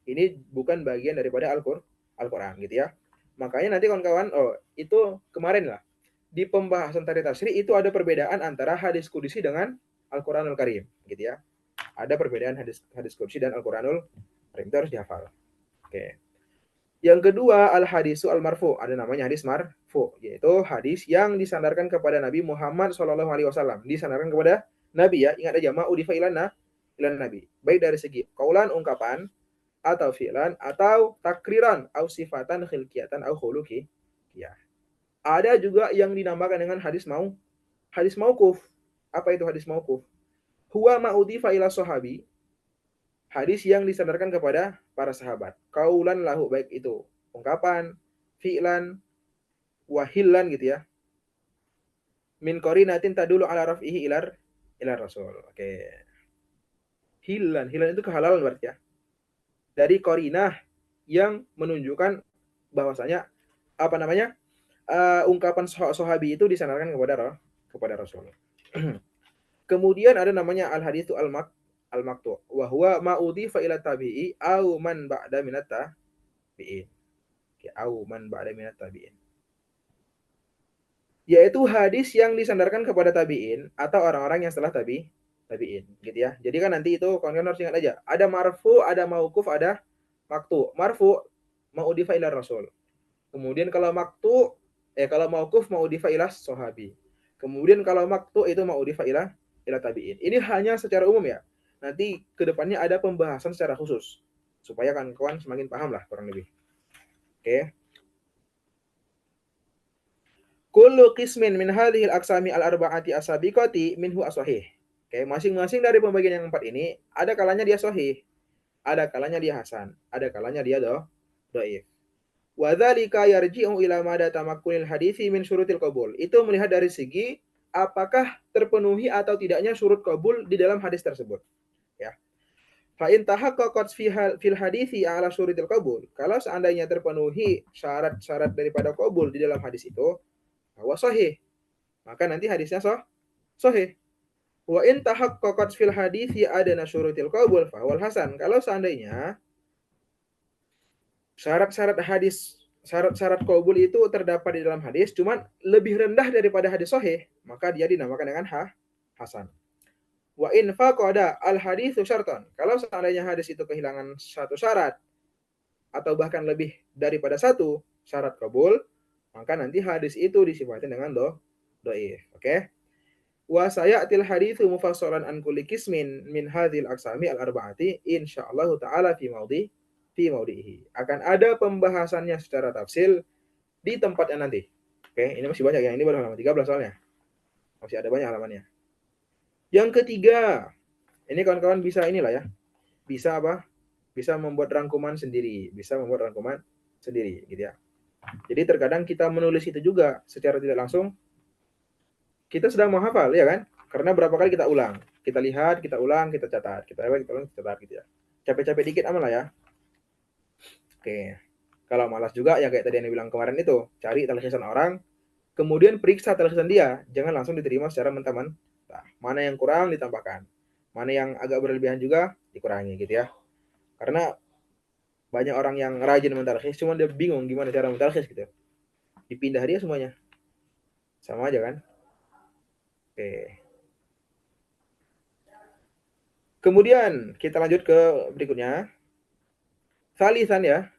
Ini bukan bagian daripada Al-Qur'an gitu ya. Makanya nanti kawan-kawan, itu kemarin lah di pembahasan tadi tafsir itu ada perbedaan antara hadis qudsi dengan Al-Qur'anul Karim gitu ya. Ada perbedaan hadis qudsi dan Al-Qur'anul Karim, itu harus dihafal. Oke. Yang kedua, al-hadisu al-marfu, ada namanya hadis marfu, yaitu hadis yang disandarkan kepada Nabi Muhammad SAW. Disandarkan kepada Nabi ya, ingat aja, ma'udifa ilan Nabi. Baik dari segi qaulan, ungkapan, atau fi'lan, atau takriran, atau sifatan, khilqiyatan, atau khuluqi. Ya. Ada juga yang dinamakan dengan hadis mauquf. Apa itu hadis mauquf? Huwa ma'udifa ila sahabi, hadis yang disandarkan kepada para sahabat. Qaulan lahu, baik itu ungkapan, fi'lan, wahillan gitu ya. Min qarinatin tadulu ala raf'ihi ila rasul. Oke. Hillan itu kehalalan berarti ya. Dari qarinah yang menunjukkan bahwasanya ungkapan sahabi itu disandarkan kepada Rasul. Kemudian ada namanya al-haditsu al-maqtu' wa huwa ma udhifa ila tabi'i au man ba'da minat tabi'in. Au man ba'da minat tabi'in. Yaitu hadis yang disandarkan kepada tabi'in atau orang-orang yang setelah tabi'in gitu ya. Jadi kan nanti itu kawan-kawan harus ingat aja. Ada marfu, ada mauquf, ada maqtu'. Marfu ma'udhifa ila rasul. Kemudian kalau kalau mauquf ma'udhifa ila sahabi. Kemudian kalau maqtu' itu ma'udhifa ila tabi'in. Ini hanya secara umum ya. Nanti kedepannya ada pembahasan secara khusus supaya kawan-kawan semakin paham lah kurang lebih. Oke. Kullu qismin min hadhil aqsami al-arba'ati asabiqati minhu as-sahih. Oke, masing-masing dari pembagian yang 4 ini ada kalanya dia sahih, ada kalanya dia hasan, ada kalanya dia dhaif. Wa dzalika yarji'u ila mada tamakkunil hadisi min syurutil qabul. Itu melihat dari segi apakah terpenuhi atau tidaknya syurut qabul di dalam hadis tersebut. Ya. Fa in tahaqqaqat fil hadisi ala syurutil qabul. Kalau seandainya terpenuhi syarat-syarat daripada qabul di dalam hadis itu, bahwa sahih, maka nanti hadisnya sahih. Wa in tahaqqaqat fil hadisi adana syurutil qabul fa huwal hasan. Kalau seandainya syarat-syarat qabul itu terdapat di dalam hadis cuman lebih rendah daripada hadis sahih, maka dia dinamakan dengan hasan. Wa in faqada al haditsu syartan. Kalau seandainya hadis itu kehilangan satu syarat atau bahkan lebih daripada satu syarat qabul, maka nanti hadis itu disifatkan dengan dhaif. Oke. Wa sayatil haditsu mufassalan an kulli qismin min hadhil aqsami al-arba'ati insyaallah taala fi maudihi. Akan ada pembahasannya secara tafsil di tempatnya nanti. Oke, ini masih banyak ya. Ini baru halaman 13 soalnya. Masih ada banyak halamannya. Yang ketiga, ini kawan-kawan bisa inilah ya. Bisa apa? Bisa membuat rangkuman sendiri, gitu ya. Jadi terkadang kita menulis itu juga secara tidak langsung kita sedang menghafal ya kan? Karena berapa kali kita ulang, kita lihat, kita ulang, kita catat, kita ulang, kita catat gitu ya. Capek-capek dikit aman lah ya. Oke. Kalau malas juga ya kayak tadi yang bilang kemarin itu, cari tulisan orang, kemudian periksa tulisan dia, jangan langsung diterima secara mentah-mentah. Mana yang kurang ditambahkan, mana yang agak berlebihan juga dikurangi gitu ya. Karena banyak orang yang rajin mentalkhis, cuma dia bingung gimana cara mentalkhis gitu. Dipindah dia semuanya. Sama aja kan? Oke. Kemudian kita lanjut ke berikutnya. Salisan ya.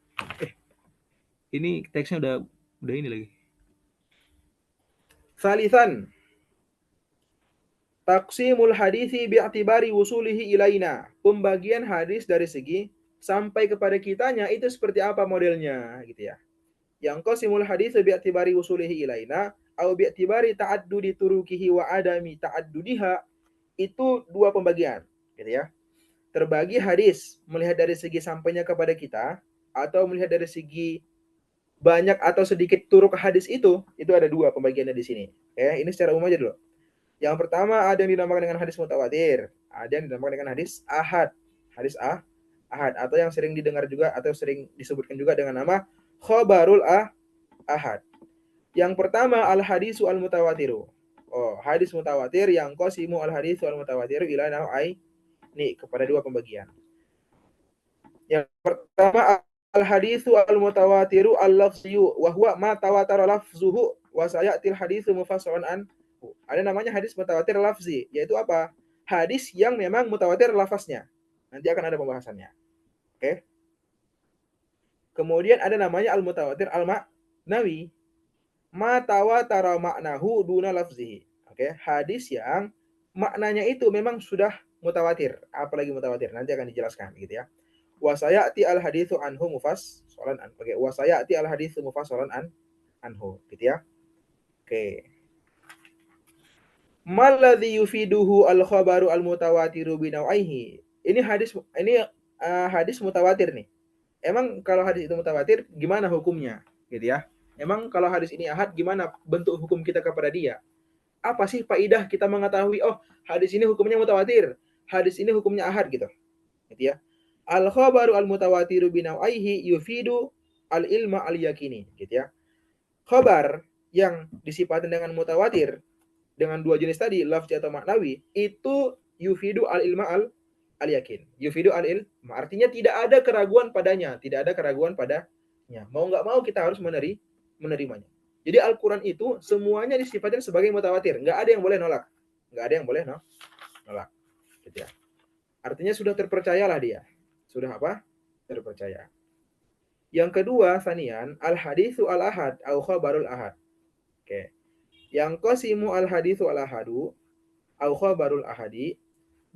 Ini teksnya udah ini lagi. Salisan. Taqsimul hadisi bi'tibari wusulihi ilaina. Pembagian hadis dari segi sampai kepada kitanya itu seperti apa modelnya gitu ya. Yang qasimul hadis bi'tibari wusulihi ilaina au bi'tibari ta'addudi turukihi wa adami ta'addudiha, itu dua pembagian gitu ya. Terbagi hadis melihat dari segi sampainya kepada kita atau melihat dari segi banyak atau sedikit turuk hadis itu ada dua pembagiannya di sini. Ini secara umum aja dulu. Yang pertama ada yang dinamakan dengan hadis mutawatir, ada yang dinamakan dengan hadis ahad. Ahad atau yang sering didengar juga atau sering disebutkan juga dengan nama khabarul ahad. Yang pertama al hadisu al mutawatiru. Hadis mutawatir yang qasimu al hadisu al mutawatiru ila nau'ai. Nih, kepada dua pembagian. Yang pertama al hadisu al mutawatiru al lafziyu wa huwa ma tawatara lafzuhu wa sayatil hadisu mufassalan an. Ada namanya hadis mutawatir lafzi, yaitu apa? Hadis yang memang mutawatir lafaznya. Nanti akan ada pembahasannya. Oke. Kemudian ada namanya al mutawatir al maknawi. Ma tawatara maknahu duna lafzihi. Oke, hadis yang maknanya itu memang sudah mutawatir. Apalagi mutawatir, nanti akan dijelaskan gitu ya. Wa sayati al haditsu anhu mufassalan an. Oke, wa sayati al haditsu mufassalan anhu gitu ya. Oke. Maladzi yufiduhu al khabaru al mutawatiru binauaihi. Ini hadis mutawatir nih. Emang kalau hadis itu mutawatir gimana hukumnya gitu ya? Emang kalau hadis ini ahad gimana bentuk hukum kita kepada dia? Apa sih faidah kita mengetahui hadis ini hukumnya mutawatir, hadis ini hukumnya ahad gitu. Gitu ya. Al khabaru al mutawatiru binauaihi yufidu al ilma al yakini gitu ya. Khabar yang disifatkan dengan mutawatir dengan dua jenis tadi, lafzi atau maknawi, itu yufidu al ilma al yakin. Yufidu al ilma, artinya tidak ada keraguan padanya, tidak ada keraguan padanya. Mau nggak mau kita harus menerimanya. Jadi Al-Quran itu semuanya disifatkan sebagai mutawatir, nggak ada yang boleh nolak, nggak ada yang boleh nolak, gitu ya. Artinya sudah terpercayalah dia, sudah apa? Terpercaya. Yang kedua, sanian al haditsu al ahad au khabarul ahad. Oke. Yang qasimu al haditsu al ahadu au khabarul ahadi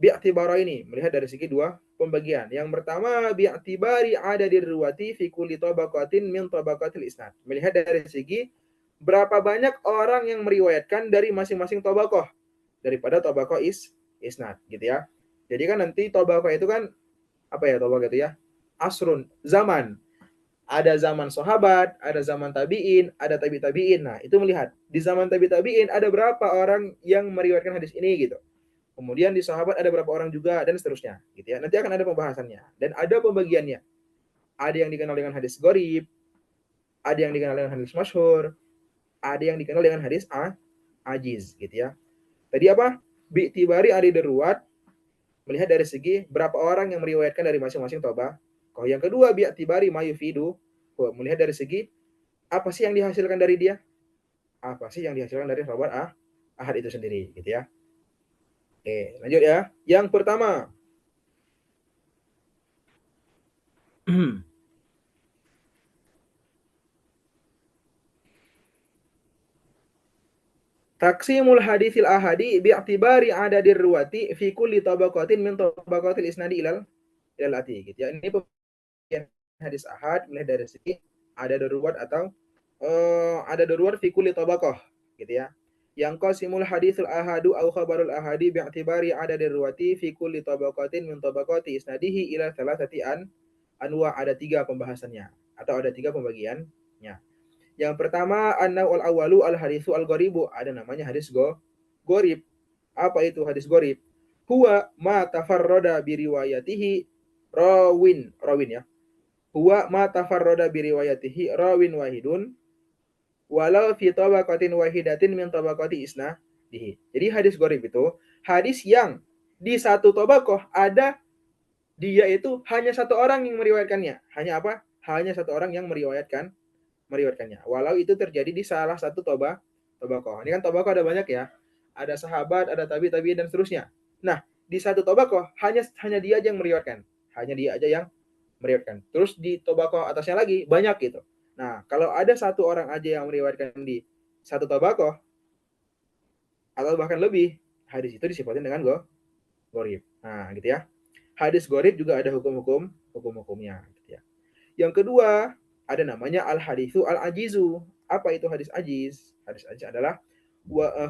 bi'tibaraini, melihat dari segi dua pembagian. Yang pertama bi'tibari adadir ruwati fi kulli tabaqatin min tabaqatil isnad. Melihat dari segi berapa banyak orang yang meriwayatkan dari masing-masing tabaqah daripada tabaqah isnad gitu ya. Jadi kan nanti tabaqah itu kan apa ya tabaqah itu ya? Asrun, zaman. Ada zaman sahabat, ada zaman tabi'in, ada tabi'in. Nah, itu melihat di zaman tabi'in ada berapa orang yang meriwayatkan hadis ini gitu. Kemudian di sahabat ada berapa orang juga dan seterusnya gitu ya. Nanti akan ada pembahasannya dan ada pembagiannya. Ada yang dikenal dengan hadis gharib, ada yang dikenal dengan hadis masyhur, ada yang dikenal dengan hadis ajiz gitu ya. Tadi apa? Bi'tibari ali daruat, melihat dari segi berapa orang yang meriwayatkan dari masing-masing tabaqah. Kalau yang kedua bi'tibari mayufidu, melihat dari segi apa sih yang dihasilkan dari dia? Apa sih yang dihasilkan dari khabar ahad itu sendiri gitu ya. Oke, lanjut ya. Yang pertama. Taksimul haditsil ahadi bi'tibari adadir ruwati fi kulli tabaqatin min tabaqatil isnadi ilal ati gitu ya. Ini pembagian hadis ahad melihat dari segi ada darurat atau ada darurat fi kulli tabaqah gitu ya. Yang qasimul haditsul ahadu au khabarul ahadi bi'tibari adadir ruwati fi kulli tabaqatin min tabaqati isnadihi ila salasati anwa, ada 3 pembahasannya atau ada 3 pembagiannya. Yang pertama an-naw'ul awwalu al haditsu al gharibu, ada namanya hadis gharib. Apa itu hadis gharib? Huwa ma tafarrada bi riwayatihi rawin ya. Huwa ma tafarrada bi riwayatihi rawin wahidun walau fi tabaqatin wahidatin min tabaqati isnadihi. Jadi hadis gharib itu hadis yang di satu tabaqah ada dia itu hanya satu orang yang meriwayatkannya. Hanya apa? Hanya satu orang yang meriwayatkannya. Walau itu terjadi di salah satu tabaqah. Ini kan tabaqah ada banyak ya. Ada sahabat, ada tabi'in dan seterusnya. Nah, di satu tabaqah hanya dia aja yang meriwayatkan. Hanya dia aja yang meriwayatkan. Terus di tabaqah atasnya lagi banyak gitu. Nah, kalau ada satu orang aja yang meriwayatkan di satu tabaqah atau bahkan lebih, hadis itu disifatkan dengan gharib. Nah, gitu ya. Hadis gharib juga ada hukum-hukumnya gitu ya. Yang kedua, ada namanya al haditsu al ajizu. Apa itu hadis ajiz? Hadis ajiz adalah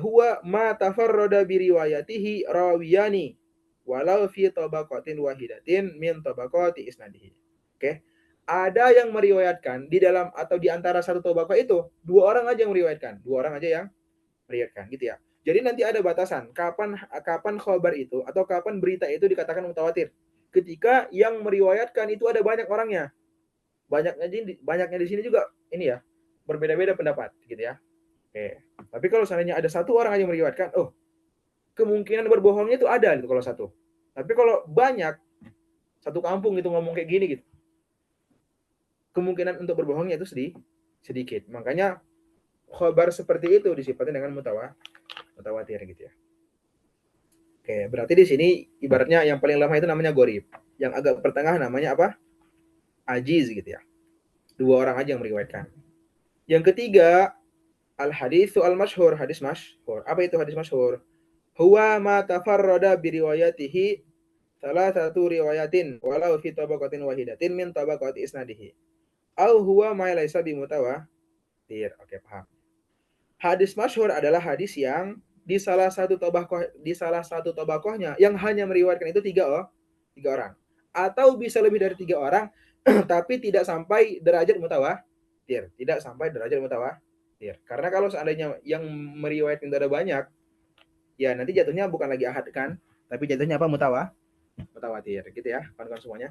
huwa ma tafarrada bi riwayatihi rawiyani walau fi tabaqatin wahidatin min tabaqati isnadihi. Oke. ada yang meriwayatkan di dalam atau di antara satu tabaqah itu 2 orang aja yang meriwayatkan, 2 orang aja yang meriwayatkan gitu ya. Jadi nanti ada batasan kapan kapan khabar itu atau kapan berita itu dikatakan mutawatir. Ketika yang meriwayatkan itu ada banyak orangnya. Banyaknya di sini juga ini ya, berbeda-beda pendapat gitu ya. Oke. Tapi kalau seandainya ada 1 orang aja yang meriwayatkan, oh, kemungkinan berbohongnya itu ada gitu kalau 1. Tapi kalau banyak, satu kampung itu ngomong kayak gini gitu, kemungkinan untuk berbohongnya itu sedikit. Makanya khabar seperti itu disifatkan dengan mutawatir gitu ya. Oke, berarti di sini ibaratnya yang paling lemah itu namanya gharib. Yang agak pertengah namanya apa? Ajiz gitu ya. 2 orang aja yang meriwayatkan. Yang ketiga, al-haditsu al-masyhur, hadis masyhur. Apa itu hadis masyhur? Huwa ma tafarrada bi riwayatihi salah satu riwayatin walau fi tabaqatin wahidatin min tabaqati isnadihi. Au huwa ma laisa bi mutawatir. Oke, paham. Hadis masyhur adalah hadis yang di salah satu tabaqahnya yang hanya meriwayatkan itu 3 orang. Atau bisa lebih dari 3 orang tapi tidak sampai derajat mutawatir. Tidak sampai derajat mutawatir. Karena kalau seandainya yang meriwayatkan itu ada banyak, ya nanti jatuhnya bukan lagi ahad kan, tapi jatuhnya apa? Mutawatir gitu ya, kawan-kawan semuanya.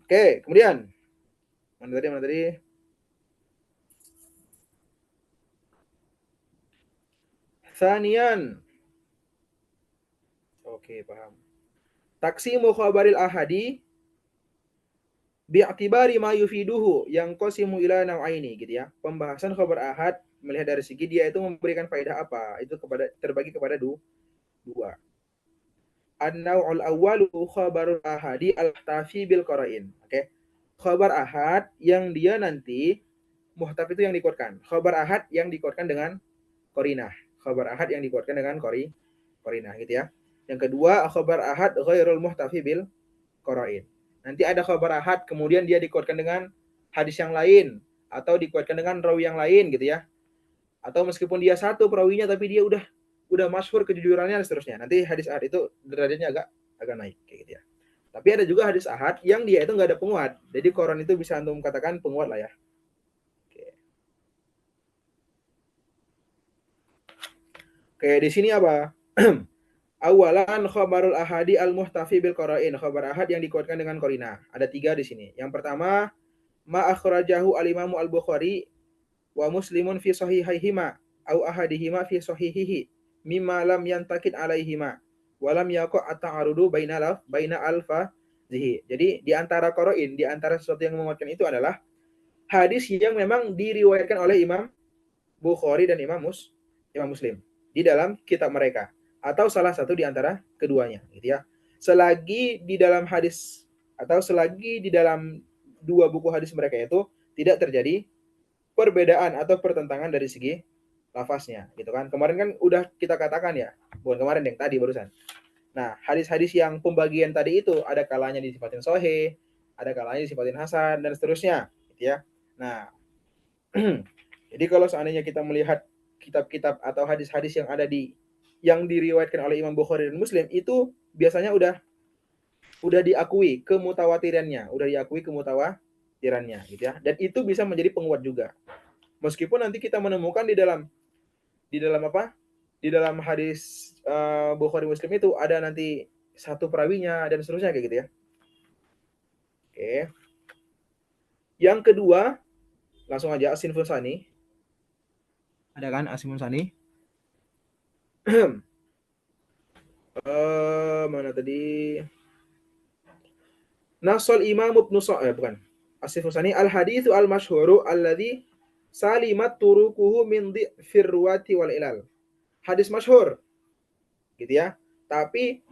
Oke, kemudian mana tadi? Sanian. Oke, paham. Taksimu khabaril ahadi bi'tibari ma yufiduhu yang qasimu ila nau'aini gitu ya. Pembahasan khabar ahad melihat dari segi dia itu memberikan faedah apa? Itu terbagi kepada 2. An-naw'ul awwalu khabarul ahadi al-muhtafi bil qara'in. Oke. Khabar ahad yang dia nanti muhtaf itu yang dikuatkan. Khabar ahad yang dikuatkan dengan qarinah. Khabar ahad yang dikuatkan dengan qarinah gitu ya. Yang kedua, khabar ahad ghairul muhtafi bil qara'in. Nanti ada khabar ahad kemudian dia dikuatkan dengan hadis yang lain atau dikuatkan dengan rawi yang lain gitu ya. Atau meskipun dia satu perawinya tapi dia udah masyhur kejujurannya dan seterusnya. Nanti hadis ahad itu derajatnya agak naik kayak gitu ya. Tapi ada juga hadis ahad yang dia itu nggak ada penguat. Jadi koran itu bisa antum katakan penguat lah ya. Oke, di sini apa? Awalan khabarul ahadi al-muhtafi bil qara'in. Khabar ahad yang dikuatkan dengan qarina. Ada 3 di sini. Yang pertama, ma akhrajahu al-Imamu al-Bukhari wa Muslimun fi sahihaihima au ahadihima fi sahihihi mimma lam yantakid alaihima wa lam yaqa at-ta'arudu baina alfazihi. Jadi di antara qara'in, di antara sesuatu yang menguatkan itu adalah hadis yang memang diriwayatkan oleh Imam Bukhari dan Imam Muslim di dalam kitab mereka atau salah satu di antara keduanya gitu ya. Selagi di dalam hadis atau selagi di dalam 2 buku hadis mereka itu tidak terjadi perbedaan atau pertentangan dari segi lafaznya gitu kan. Kemarin kan udah kita katakan ya, bukan kemarin yang tadi barusan. Nah, hadis-hadis yang pembagian tadi itu ada kalanya disifatin sahih, ada kalanya disifatin hasan dan seterusnya gitu ya. Nah, jadi kalau seandainya kita melihat kitab-kitab atau hadis-hadis yang diriwayatkan oleh Imam Bukhari dan Muslim itu biasanya udah diakui kemutawatirannya gitu ya. Dan itu bisa menjadi penguat juga. Meskipun nanti kita menemukan di dalam apa? Di dalam hadis Bukhari Muslim itu ada nanti satu perawinya dan seterusnya kayak gitu ya. Oke. Yang kedua, langsung aja Asinful Sani. Ada kan Asinful Sani? Mana tadi? Nasol Imam Ibnu bukan. Asinful Sani al-haditsu al-masyhuru alladzi salimat turukuhu min dhi'fir ruwati wal ilal. Hadis masyhur. Gitu ya. Tapi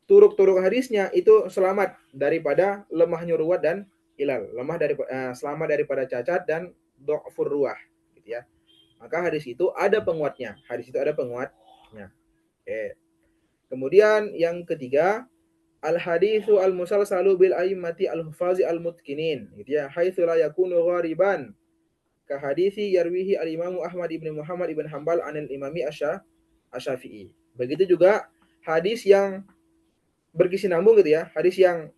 turuk-turuk hadisnya itu selamat daripada lemahnya ruwat dan ilal. Selamat daripada cacat dan dha'fur ruwah gitu ya. Maka hadis itu ada penguatnya. Oke. Kemudian yang ketiga, al-haditsu al-musalsalu bil a'immati al-hufazi al-mutqinin gitu ya. Haitsu la yakunu ghariban ka hadisi yarwihi al-Imamu Ahmad ibn Muhammad ibn Hanbal anil Imami Asy-Syafi'i. Begitu juga hadis yang berkesinambung gitu ya. Hadis yang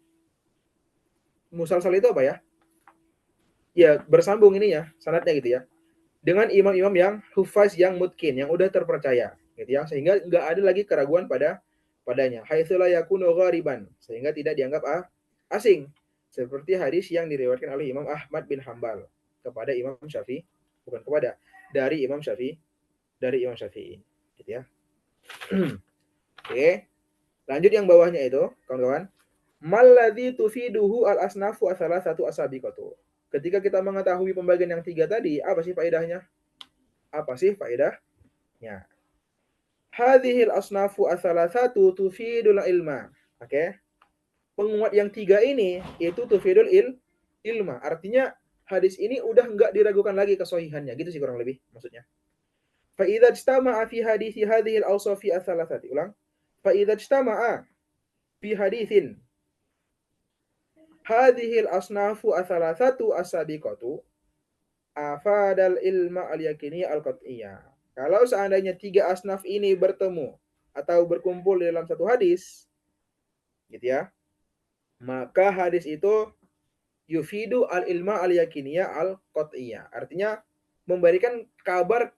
musalsal itu apa ya? Ya, bersambung ini ya, sanadnya gitu ya. Dengan imam-imam yang hufaz yang mutkin, yang udah terpercaya, gitu ya. Sehingga nggak ada lagi keraguan padanya. Haitsu la yakunu ghariban, sehingga tidak dianggap asing. Seperti hadis yang diriwayatkan oleh Imam Ahmad bin Hambal kepada Imam Syafi'i, bukan kepada, dari Imam Syafi'i, gitu ya. Oke, lanjut yang bawahnya itu, kawan-kawan. Malladzi tufiduhu al-asnafu asalah satu asabiqatu. Ketika kita mengetahui pembagian yang tiga tadi, apa sih faedahnya? Apa sih faedahnya? Hadhil asnafu asalah satu tufidul ilma. Oke. Penguat yang tiga ini itu tufidul ilma. Artinya hadis ini udah nggak diragukan lagi kesohihannya. Gitu sih kurang lebih maksudnya. Fa idza ijtama'a fi hadisi hadhil awsafi asalasati. Ulang. Fa idza ijtama'a fi haditsin hadhil asnafu asalasatu asabiqatu afadal ilma al-yakini al-qat'iyah. Kalau seandainya tiga asnaf ini bertemu atau berkumpul di dalam satu hadis, gitu ya, maka hadis itu yufidu al-ilma al-yakiniyah al-qat'iyah. Artinya memberikan kabar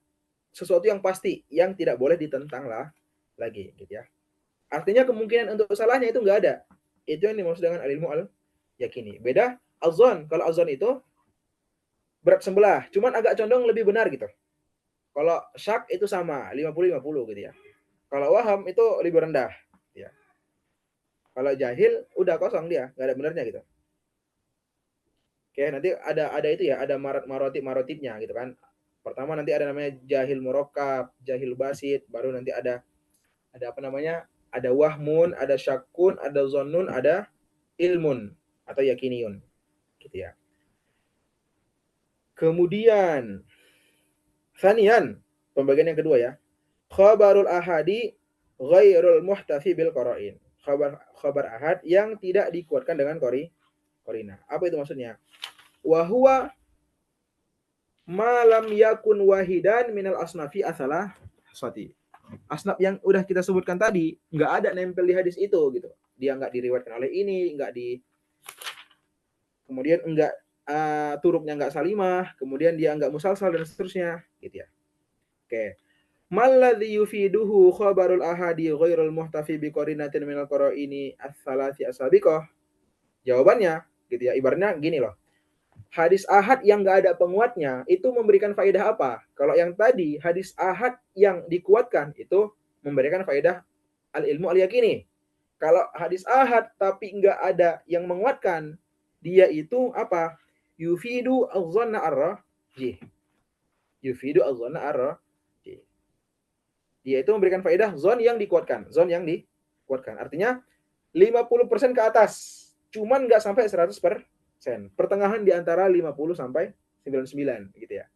sesuatu yang pasti, yang tidak boleh ditentang lah lagi, gitu ya. Artinya kemungkinan untuk salahnya itu nggak ada. Itu yang dimaksud dengan al-ilmu al-yakini. Beda azon. Kalau azon itu berat sebelah, cuman agak condong lebih benar gitu. Kalau syak itu sama, 50-50 gitu ya. Kalau waham itu lebih rendah. Ya. Kalau jahil udah kosong dia, nggak ada benernya gitu. Oke, nanti ada itu ya, ada marotipnya gitu kan. Pertama nanti ada namanya jahil murakkab, jahil basit, baru nanti ada apa namanya? Ada wahmun, ada syakun, ada zonnun, ada ilmun atau yakiniun gitu ya. Kemudian sanian, pembagian yang kedua ya. Khabarul ahadi ghairul muhtafi bil qara'in. Khabar ahad yang tidak dikuatkan dengan korina. Apa itu maksudnya? Wa huwa ma lam yakun wahidan minal asnafi asalah sati. Asnaf yang udah kita sebutkan tadi nggak ada nempel di hadis itu gitu. Dia nggak diriwayatkan oleh ini, nggak di kemudian nggak turuknya nggak salimah, kemudian dia nggak musalsal dan seterusnya gitu ya. Oke. Malladhi yufiduhu khabarul ahadi ghairul muhtafi bi qarinatin minal qara'ini as-salasi as-sabiqah. Jawabannya gitu ya. Ibaratnya gini loh. Hadis ahad yang nggak ada penguatnya itu memberikan faedah apa? Kalau yang tadi hadis ahad yang dikuatkan itu memberikan faedah al-ilmu al-yakini. Kalau hadis ahad tapi nggak ada yang menguatkan, dia itu apa? Yufidu az-zanna ar-rajih. Yufidu az-zanna ar-rajih. Dia itu memberikan faedah zon yang dikuatkan. Zon yang dikuatkan. Artinya 50% ke atas. Cuman nggak sampai 100%. Pertengahan di antara 50 sampai 99 gitu ya.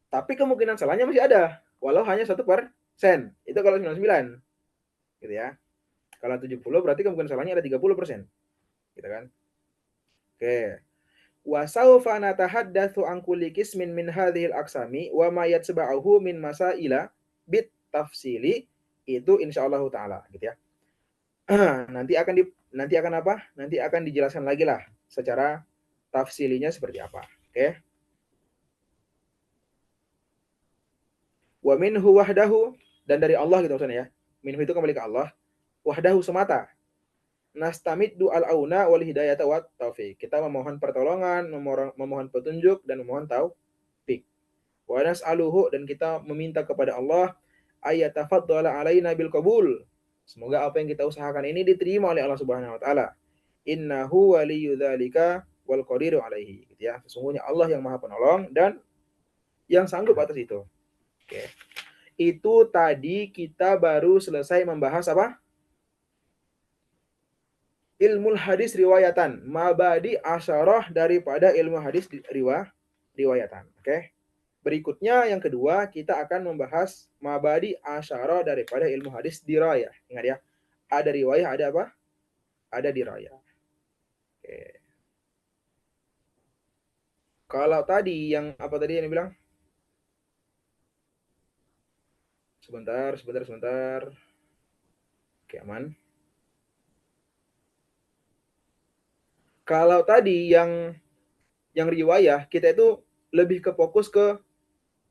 Tapi kemungkinan salahnya masih ada. Walau hanya 1%. Itu kalau 99. Gitu ya. Kalau 70 berarti kemungkinan salahnya ada 30%. Gitu kan. Oke. Wa saufa natahaddatsu an kulli qismin min hadhil aqsami wa ma yatsba'uhu min masaila bit tafsili itu insyaallah taala gitu ya. Nanti akan apa? Nanti akan dijelaskan lagi lah secara tafsilinya seperti apa. Oke. Wa minhu wahdahu dan dari Allah gitu maksudnya ya. Minhu itu kembali ke Allah. Wahdahu semata. Nastamiddu al-auna wal hidayata wat taufik. Kita memohon pertolongan, memohon petunjuk dan memohon taufik. Wa nas'aluhu dan kita meminta kepada Allah ayatafaddala alaina bil qabul. Semoga apa yang kita usahakan ini diterima oleh Allah Subhanahu wa taala. Innahu waliyyu dzalika wal qadiru alaihi. Gitu ya. Sesungguhnya Allah yang Maha Penolong dan yang sanggup atas itu. Oke. Itu tadi kita baru selesai membahas apa? Ilmu hadis riwayatan, mabadi asyarah daripada ilmu hadis riwayatan. Oke. Berikutnya yang kedua kita akan membahas mabadi asyarah daripada ilmu hadis dirayah. Ingat ya. Ada riwayah, ada apa? Ada dirayah. Oke. Kalau tadi yang apa tadi yang dibilang? Sebentar. Oke, aman. Kalau tadi yang riwayah, kita itu lebih ke fokus ke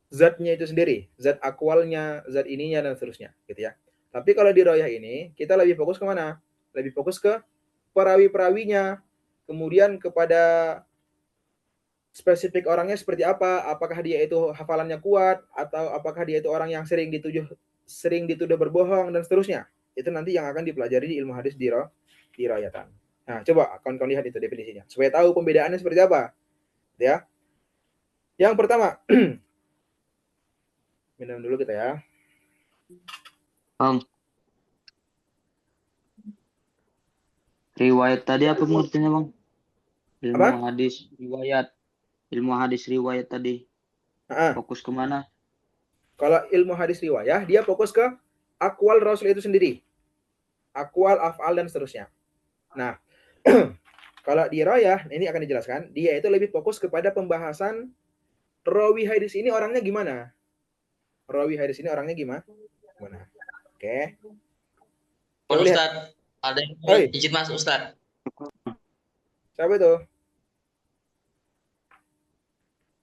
zatnya itu sendiri, zat akwalnya, zat ininya dan seterusnya, gitu ya. Tapi kalau di riwayah ini kita lebih fokus ke mana? Lebih fokus ke perawi-perawinya, kemudian kepada spesifik orangnya seperti apa, apakah dia itu hafalannya kuat atau apakah dia itu orang yang sering dituduh berbohong dan seterusnya. Itu nanti yang akan dipelajari di ilmu hadis di riwayatan. Nah, coba kawan-kawan lihat itu definisinya supaya tahu pembedaannya seperti apa, ya. Yang pertama, minum dulu kita ya. Riwayat tadi apa pengertiannya, Bang? Ilmu Apa? hadis riwayat. Ilmu hadis riwayat tadi. Nah, Fokus kemana? kalau ilmu hadis riwayah, dia fokus ke akwal Rasul itu sendiri. Akwal, af'al, dan seterusnya. Nah, kalau di riwayah, ini akan dijelaskan, dia itu lebih fokus kepada pembahasan rawi hadis ini orangnya gimana. Rawi hadis ini orangnya gimana? Oke. Coba lihat. Ustaz, ada yang Oi, izin masuk Ustaz. siapa itu?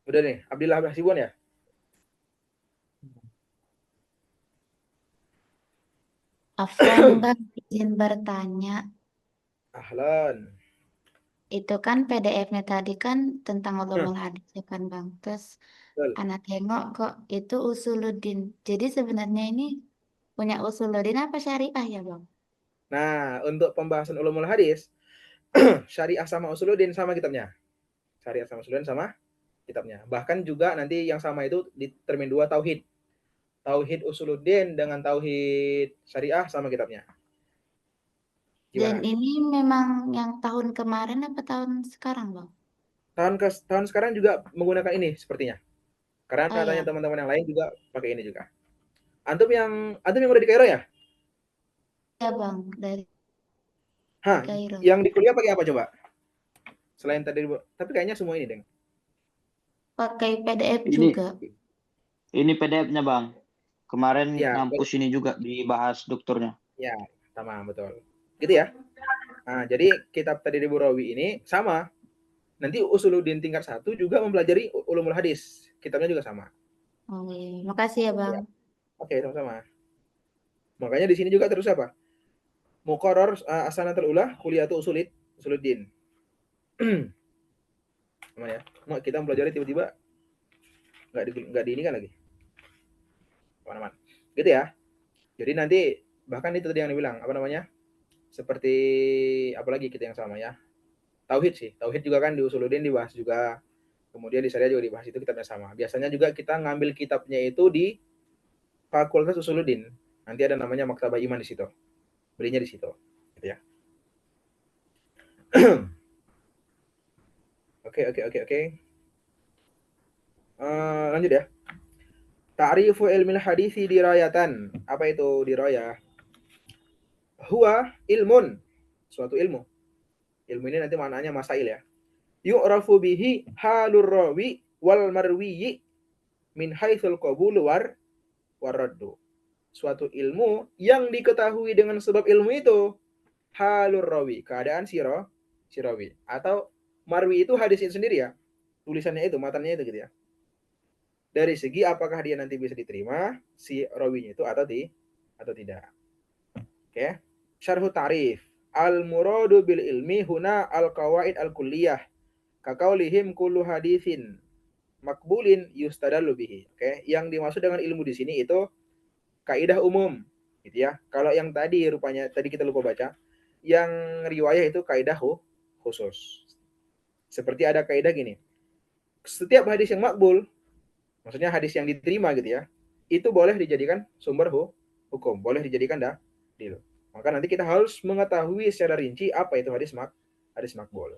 Udah nih, Abdillah Hasibuan ya? Afwan Bang, izin bertanya. Ahlan. Itu kan PDF-nya tadi kan tentang Hmm, ulumul hadis ya kan Bang. Terus betul. anak tengok kok itu usuluddin. Jadi sebenarnya ini punya usuluddin apa syariah ya Bang? Nah, untuk pembahasan ulumul hadis, syariah sama usuluddin sama kitabnya. Syariah sama usuluddin sama kitabnya. Bahkan juga nanti yang sama itu di termin 2 tauhid. Tauhid usuluddin dengan tauhid syariah sama kitabnya. Dan Gimana? ini memang yang tahun kemarin apa tahun sekarang Bang? Tahun sekarang juga menggunakan ini sepertinya. Karena Oh tanya ya, teman-teman yang lain juga pakai ini juga. Antum yang udah di Kairo ya? ya Bang, dari Hah, Kairo. yang di kuliah pakai apa coba? Selain tadi, tapi kayaknya semua ini, Deng. Pakai PDF Ini juga. ini PDF-nya, Bang. Kemarin Ya, ngampus ini juga dibahas dokternya. ya, sama betul. Gitu ya. Nah, jadi kitab tadi di Burawi ini sama. Nanti Usuluddin tingkat 1 juga mempelajari ulumul hadis. Kitabnya juga sama. Oh iya, makasih ya Bang. Ya. Oke, sama-sama. Makanya di sini juga terus apa? Muqarrar asanatul ulah kuliatul usuluddin. Aman ya. Kita mempelajari tiba-tiba nggak di ini kan lagi. Aman-aman. Gitu ya. Jadi nanti bahkan itu tadi yang dibilang apa namanya? Seperti apalagi kita yang sama ya. Tauhid sih. Tauhid juga kan di Usuluddin dibahas juga. Kemudian di Syariah juga dibahas, itu kitabnya sama. Biasanya juga kita ngambil kitabnya itu di Fakultas Usuluddin. Nanti ada namanya Maktabah Iman di situ. Belinya di situ. Gitu ya. Oke. Lanjut ya. Ta'rifu ilmil hadisi dirayatan. Apa itu dirayah? Huwa ilmun. Suatu ilmu. Ilmu ini nanti maknanya masail ya. Yu'rafu bihi halur rawi wal marwiyi min haitsul qabul waraddu. Suatu ilmu yang diketahui dengan sebab ilmu itu halur rawi, keadaan si rawi, atau marwi itu hadis itu sendiri ya, tulisannya itu, matanya itu gitu ya, dari segi apakah dia nanti bisa diterima si rawinya itu atau tidak. Oke. Syarhu ta'rif. Al muradu bil ilmi huna al qawaid al kulliyah kakaulihim kullu hadithin makbulin yustadallu bihi. Oke, yang dimaksud dengan ilmu di sini itu kaidah umum gitu ya. Kalau yang tadi rupanya tadi kita lupa baca, yang riwayah itu kaidah khusus. Seperti ada kaidah gini. Setiap hadis yang makbul, maksudnya hadis yang diterima gitu ya, itu boleh dijadikan sumber hukum, boleh dijadikan dalil. Maka nanti kita harus mengetahui secara rinci apa itu hadis makbul.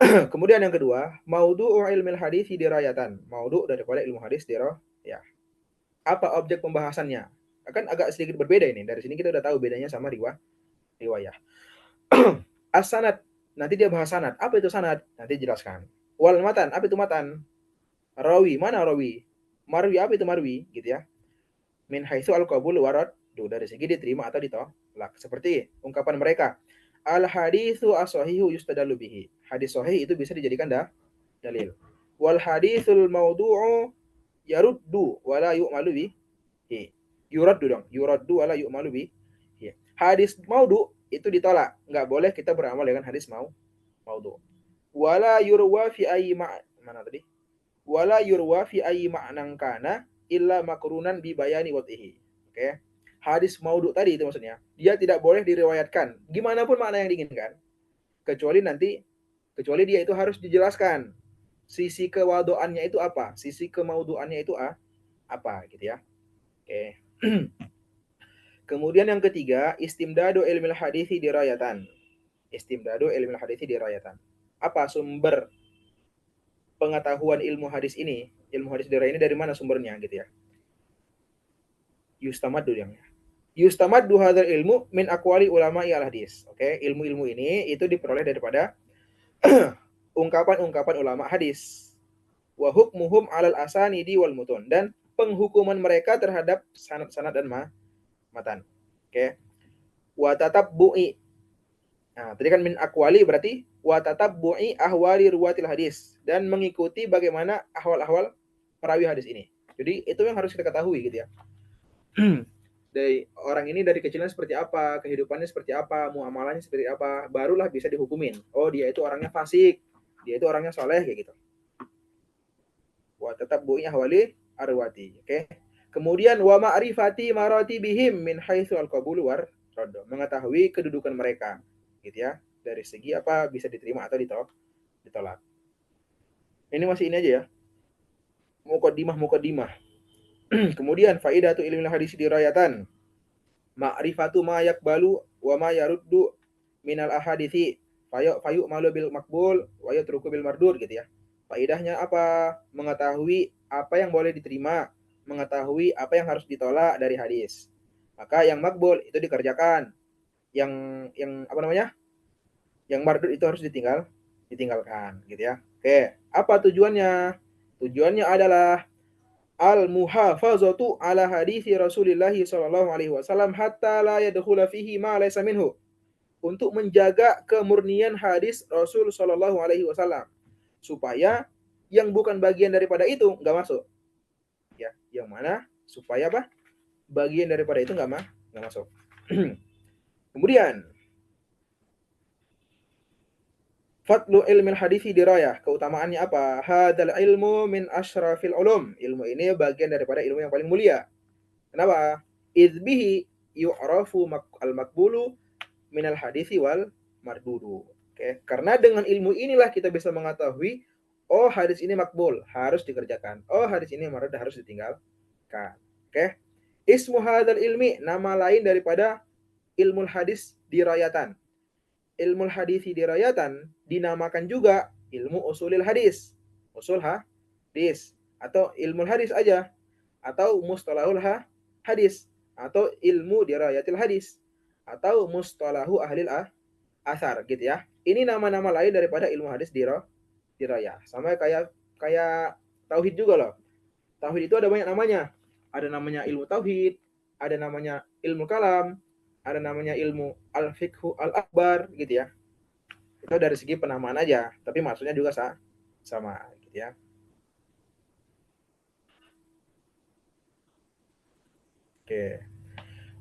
Kemudian yang kedua, maudhu'u ilmil hadis dirayatan. Maudhu' daripada ilmu hadis ya. Apa objek pembahasannya? Akan agak sedikit berbeda ini. Dari sini kita udah tahu bedanya sama riwayah. As-sanad, nanti dia bahas sanad. Apa itu sanad? Nanti jelaskan. Wal matan, apa itu matan? Rawi, mana rawi? Marwi, apa itu marwi? Gitu ya. Min haitsu al-qabul warad, dari segi diterima atau ditolak. Seperti ungkapan mereka, Al haditsu as-sahihu yustadallu bihi. Hadis sahih itu bisa dijadikan dalil. Wal haditsul maudu'u yaruddu wala yu'malu bihi. Yuraddu dong, yuraddu wala yu'malu bihi. Hadis maudu itu ditolak, nggak boleh kita beramal dengan hadis maudu. Wala yurwa fi ayyi mana tadi? Wala yurwa fi ayyi ma'nan kana illa makrunan bi bayani wadhihi. Oke. Hadis maudu tadi itu maksudnya, dia tidak boleh diriwayatkan gimana pun makna yang diinginkan, kecuali dia itu harus dijelaskan sisi kewaduannya itu apa, sisi kemauduannya itu apa gitu ya. Oke. Kemudian yang ketiga, istimdadu ilmil hadithi dirayatan. Istimdadu ilmil hadithi dirayatan. Apa sumber pengetahuan ilmu hadis ini? Ilmu hadis dirayah ini dari mana sumbernya gitu ya. Yustamaddu yang Yustamaddu hadzal ilmu min aqwali ulama al hadis. Oke, ilmu-ilmu ini itu diperoleh daripada ungkapan-ungkapan ulama hadis. Wa hukmuhum 'alal asanidi wal mutun, dan penghukuman mereka terhadap sanad-sanad dan matan. Oke. Wa tatabbu'i. Nah, tadi kan min aqwali berarti wa tatabbu'i ahwali ruwatil hadis, dan mengikuti bagaimana ahwal-ahwal perawi hadis ini. Jadi itu yang harus kita ketahui gitu ya. Dari orang ini dari kecilnya seperti apa, kehidupannya seperti apa, muamalahnya seperti apa, barulah bisa dihukumin. Oh, dia itu orangnya fasik, dia itu orangnya soleh kayak gitu. Wa tatabbu'i ahwali arwati. Oke. Kemudian wa ma'rifati maratibihim min haitsu al-qabul war radd. Mengetahui kedudukan mereka gitu ya. Dari segi apa bisa diterima atau ditolak. Ini masih ini aja ya. Muqaddimah. Kemudian faidatu ilmil hadis dirayatan. Ma'rifatu ma yaqbalu wa ma yaruddu minal ahadithi fayu malu bil makbul wa yatruku bil mardud gitu ya. Faidahnya apa? Mengetahui apa yang boleh diterima, mengetahui apa yang harus ditolak dari hadis. Maka yang makbul itu dikerjakan. Yang apa namanya? Yang mardud itu harus ditinggalkan gitu ya. Oke, apa tujuannya? Tujuannya adalah al-muhafazatu ala hadithi Rasulillah sallallahu alaihi wasallam hatta la yadkhula fihi ma laysa minhu. Untuk menjaga kemurnian hadis Rasul sallallahu alaihi wasallam supaya yang bukan bagian daripada itu enggak masuk. Ya, yang mana supaya apa? Bagian daripada itu enggak masuk. Kemudian Fadlu ilmil hadithi dirayah. Keutamaannya apa? Hadal ilmu min asyrafil ulum. Ilmu ini bagian daripada ilmu yang paling mulia. Kenapa? Idbihi yu'rafu al-makbulu minal hadithi wal mardudu. Oke. Karena dengan ilmu inilah kita bisa mengetahui, oh hadis ini makbul, harus dikerjakan. Oh hadis ini mardud, harus ditinggalkan. Oke. Ismu hadal ilmi, nama lain daripada ilmu hadis dirayatan. Ilmu hadis dirayatan dinamakan juga ilmu usulil hadis. Usul hadis atau ilmu hadis aja atau mustalahul hadis atau ilmu dirayatil hadis atau mustalahu ahlil asar gitu ya. Ini nama-nama lain daripada ilmu hadis dirayah. Sama kayak tauhid juga loh. Tauhid itu ada banyak namanya. Ada namanya ilmu tauhid, ada namanya ilmu kalam, ada namanya ilmu al-fiqhu al-akbar gitu ya. Itu dari segi penamaan aja, tapi maksudnya juga sama gitu ya. Oke.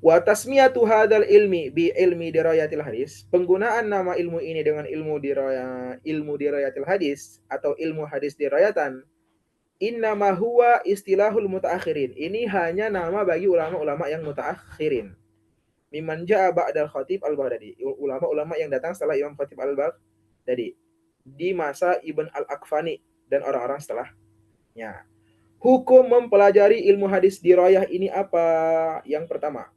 Wa tasmiyatu hadzal ilmi bi ilmi dirayatil hadis. Penggunaan nama ilmu ini dengan ilmu dirayatil hadis atau ilmu hadis dirayatan, innama huwa istilahul mutaakhirin. Ini hanya nama bagi ulama-ulama yang mutaakhirin. Mimman ja'a ba'dal Khatib al-Baghdadi. Ulama-ulama yang datang setelah Imam Khatib al-Baghdadi di masa Ibn al-Aqfani dan orang-orang setelahnya. Hukum mempelajari ilmu hadis dirayah ini apa? Yang pertama,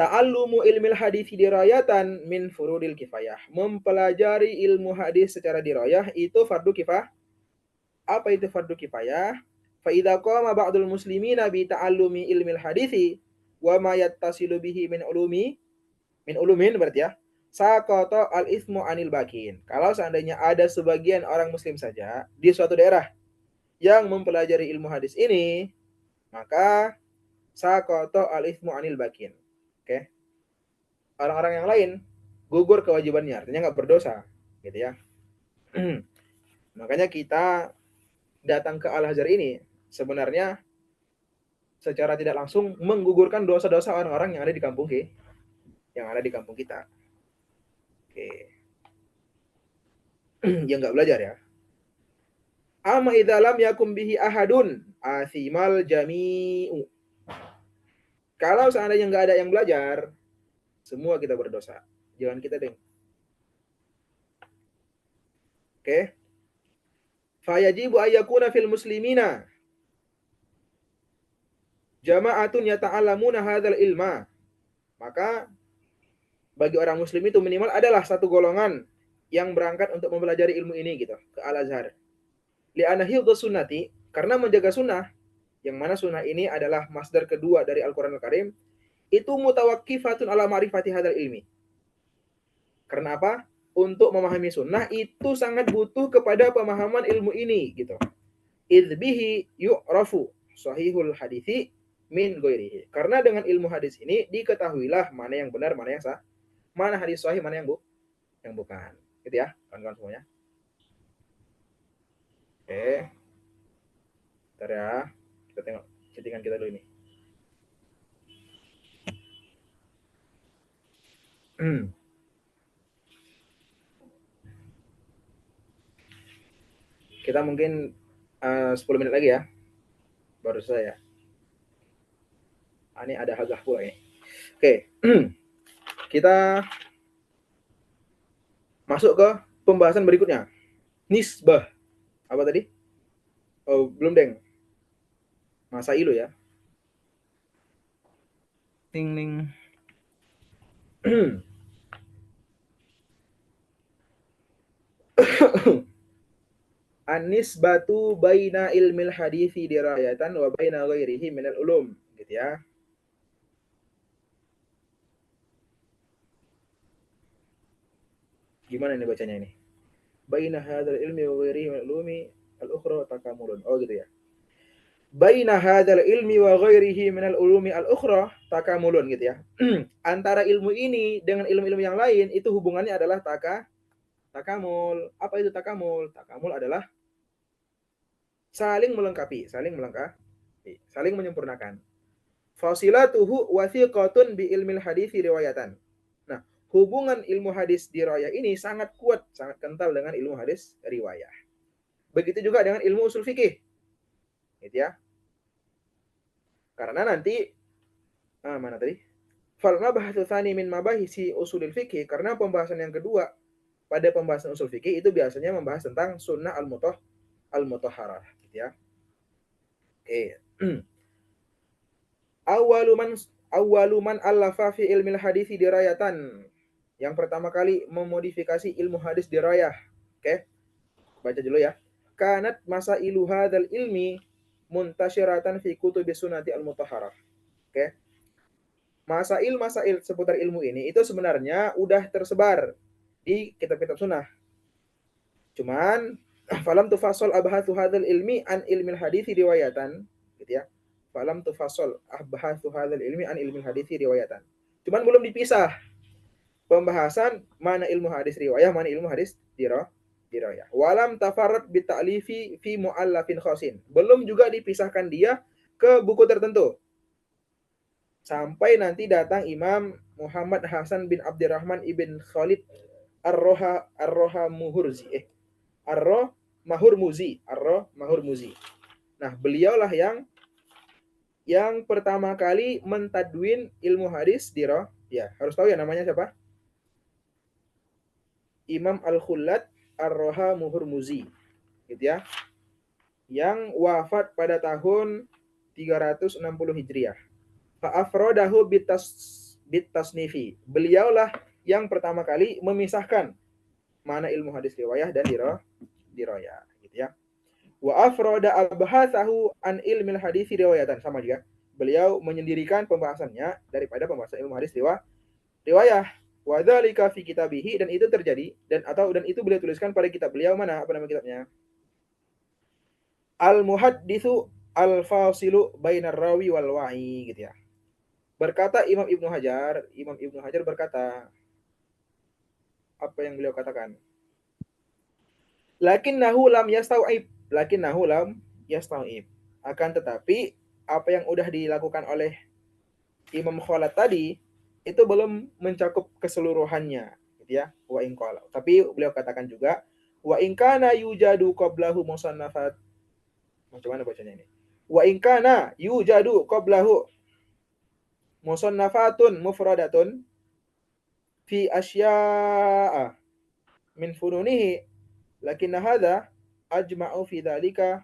ta'allumu ilmil hadis dirayatan min furudil kifayah. Mempelajari ilmu hadis secara dirayah itu fardu kifayah. Apa itu fardu kifayah? Fa idza qama ba'dul muslimina bi ta'allumi ilmil hadisi wa ma yattasilu bihi min ulumin berarti ya. Saqata al-itsmu anil bakin. Kalau seandainya ada sebagian orang muslim saja di suatu daerah yang mempelajari ilmu hadis ini, maka saqata al-itsmu anil bakin. Oke. Orang-orang yang lain gugur kewajibannya, artinya nggak berdosa, gitu ya. Makanya kita datang ke Al-Azhar ini sebenarnya secara tidak langsung menggugurkan dosa-dosa orang-orang yang ada di kampung kita. Oke. Yang nggak belajar ya. Amma idza lam yakum bihi ahadun asimal jami'u. Kalau seandainya nggak ada yang belajar, semua kita berdosa. Jangan kita deng. Oke. Fayajibu ayyakuna fil muslimina jama'atun yata'allamuna hadzal ilma. Maka bagi orang muslim itu minimal adalah satu golongan yang berangkat untuk mempelajari ilmu ini gitu ke Al-Azhar. Li'anna hifdzus sunnati, karena menjaga sunnah, yang mana sunnah ini adalah masdar kedua dari Al-Qur'an Al-Karim, itu mutawakkifatun ala ma'rifati hadzal ilmi. Karena apa? Untuk memahami sunnah itu sangat butuh kepada pemahaman ilmu ini gitu. Idz bihi yu'rafu sahihul hadithi min ghairihi. Karena dengan ilmu hadis ini diketahuilah mana yang benar, mana yang sah, mana hadis sahih, mana yang bukan. Gitu ya, kawan-kawan semuanya. Oke. Bentar ya. Kita tengok settingan kita dulu ini. Kita mungkin 10 menit lagi ya. Baru saya. Ini ada hagah pula ini. Oke. Kita masuk ke pembahasan berikutnya. Nisbah. Apa tadi? Oh, belum deng. Masailu ya. Ting. An-nisbatu baina ilmil hadithi dirayatan wa baina ghairihi minal ulum, gitu ya. Gimana ini bacanya ini? Baina hadzal ilmi wa ghairihi minal ulumi al-ukhra takamulun. Oh gitu ya. Baina hadzal ilmi wa ghairihi minal ulumi al-ukhra takamulun, gitu ya. Antara ilmu ini dengan ilmu-ilmu yang lain itu hubungannya adalah takamul. Apa itu takamul? Takamul adalah saling melengkapi, saling menyempurnakan. Fasilatuhu wathiqatun bi ilmil hadits riwayatan. Nah, hubungan ilmu hadis dirayah ini sangat kuat, sangat kental dengan ilmu hadis riwayah. Begitu juga dengan ilmu usul fikih. Gitu ya. Karena nanti mana tadi? Fal mabahatsu tsani min mabahisi usulil fikih, karena pembahasan yang kedua pada pembahasan usul fikih itu biasanya membahas tentang sunnah al-mutahharah, gitu ya. Oke. Awaluman allafa fi ilmil hadisi dirayatan. Yang pertama kali memodifikasi ilmu hadis dirayah. Oke. Baca dulu ya. Kanat masailu hadzal ilmi muntasyiratan fi kutubis sunnati al-mutahharah. Oke. Masail seputar ilmu ini itu sebenarnya udah tersebar di kitab-kitab sunnah. Cuman falam tufassal abhathu hadzal ilmi an ilmil hadisi riwayatan, gitu ya. Falam tufassal abhathu hadzal ilmi an ilmil hadisi riwayatan. Cuman belum dipisah pembahasan mana ilmu hadis riwayah, mana ilmu hadis dirayah. Walam tafarrad bi ta'lifi fi mu'allafin khasin. Belum juga dipisahkan dia ke buku tertentu. Sampai nanti datang Imam Muhammad Hasan bin Abdurrahman ibn Khalid Ar-Rohamurmuzi. Ar-Rohamurmuzi. Nah, beliaulah yang pertama kali mentadwin ilmu hadis dirayah. Ya, harus tahu ya namanya siapa? Imam Al-Khullad Ar-Rohamurmuzi. Gitu ya. Yang wafat pada tahun 360 Hijriah. Fa'afrodahu bitasnifi. Beliaulah yang pertama kali memisahkan mana ilmu hadis riwayah dan dirayah, gitu ya. Wa afroda abhatsahu an ilmil hadis riwayatan, sama juga. Beliau menyendirikan pembahasannya daripada pembahasan ilmu hadis riwayah. Wa dzalika fi kitabihi, dan itu terjadi dan itu beliau tuliskan pada kitab beliau. Mana? Apa nama kitabnya? Al-Muhadditsu al-Fasilu bainar rawi wal wa'i, gitu ya. Berkata Imam Ibnu Hajar berkata, apa yang beliau katakan. Lakinnahu lam yastau'ib. Lakinnahu lam yastau'ib. Akan tetapi apa yang udah dilakukan oleh Imam Khalad tadi itu belum mencakup keseluruhannya, gitu ya. Wa in qala. Tapi beliau katakan juga wa in kana yujadu qablahu musannafat. Macam mana bacanya ini? Wa in kana yujadu qablahu musannafatun mufradatun fi asya'a min fununihi lakinna hadha ajma'u fi dzalika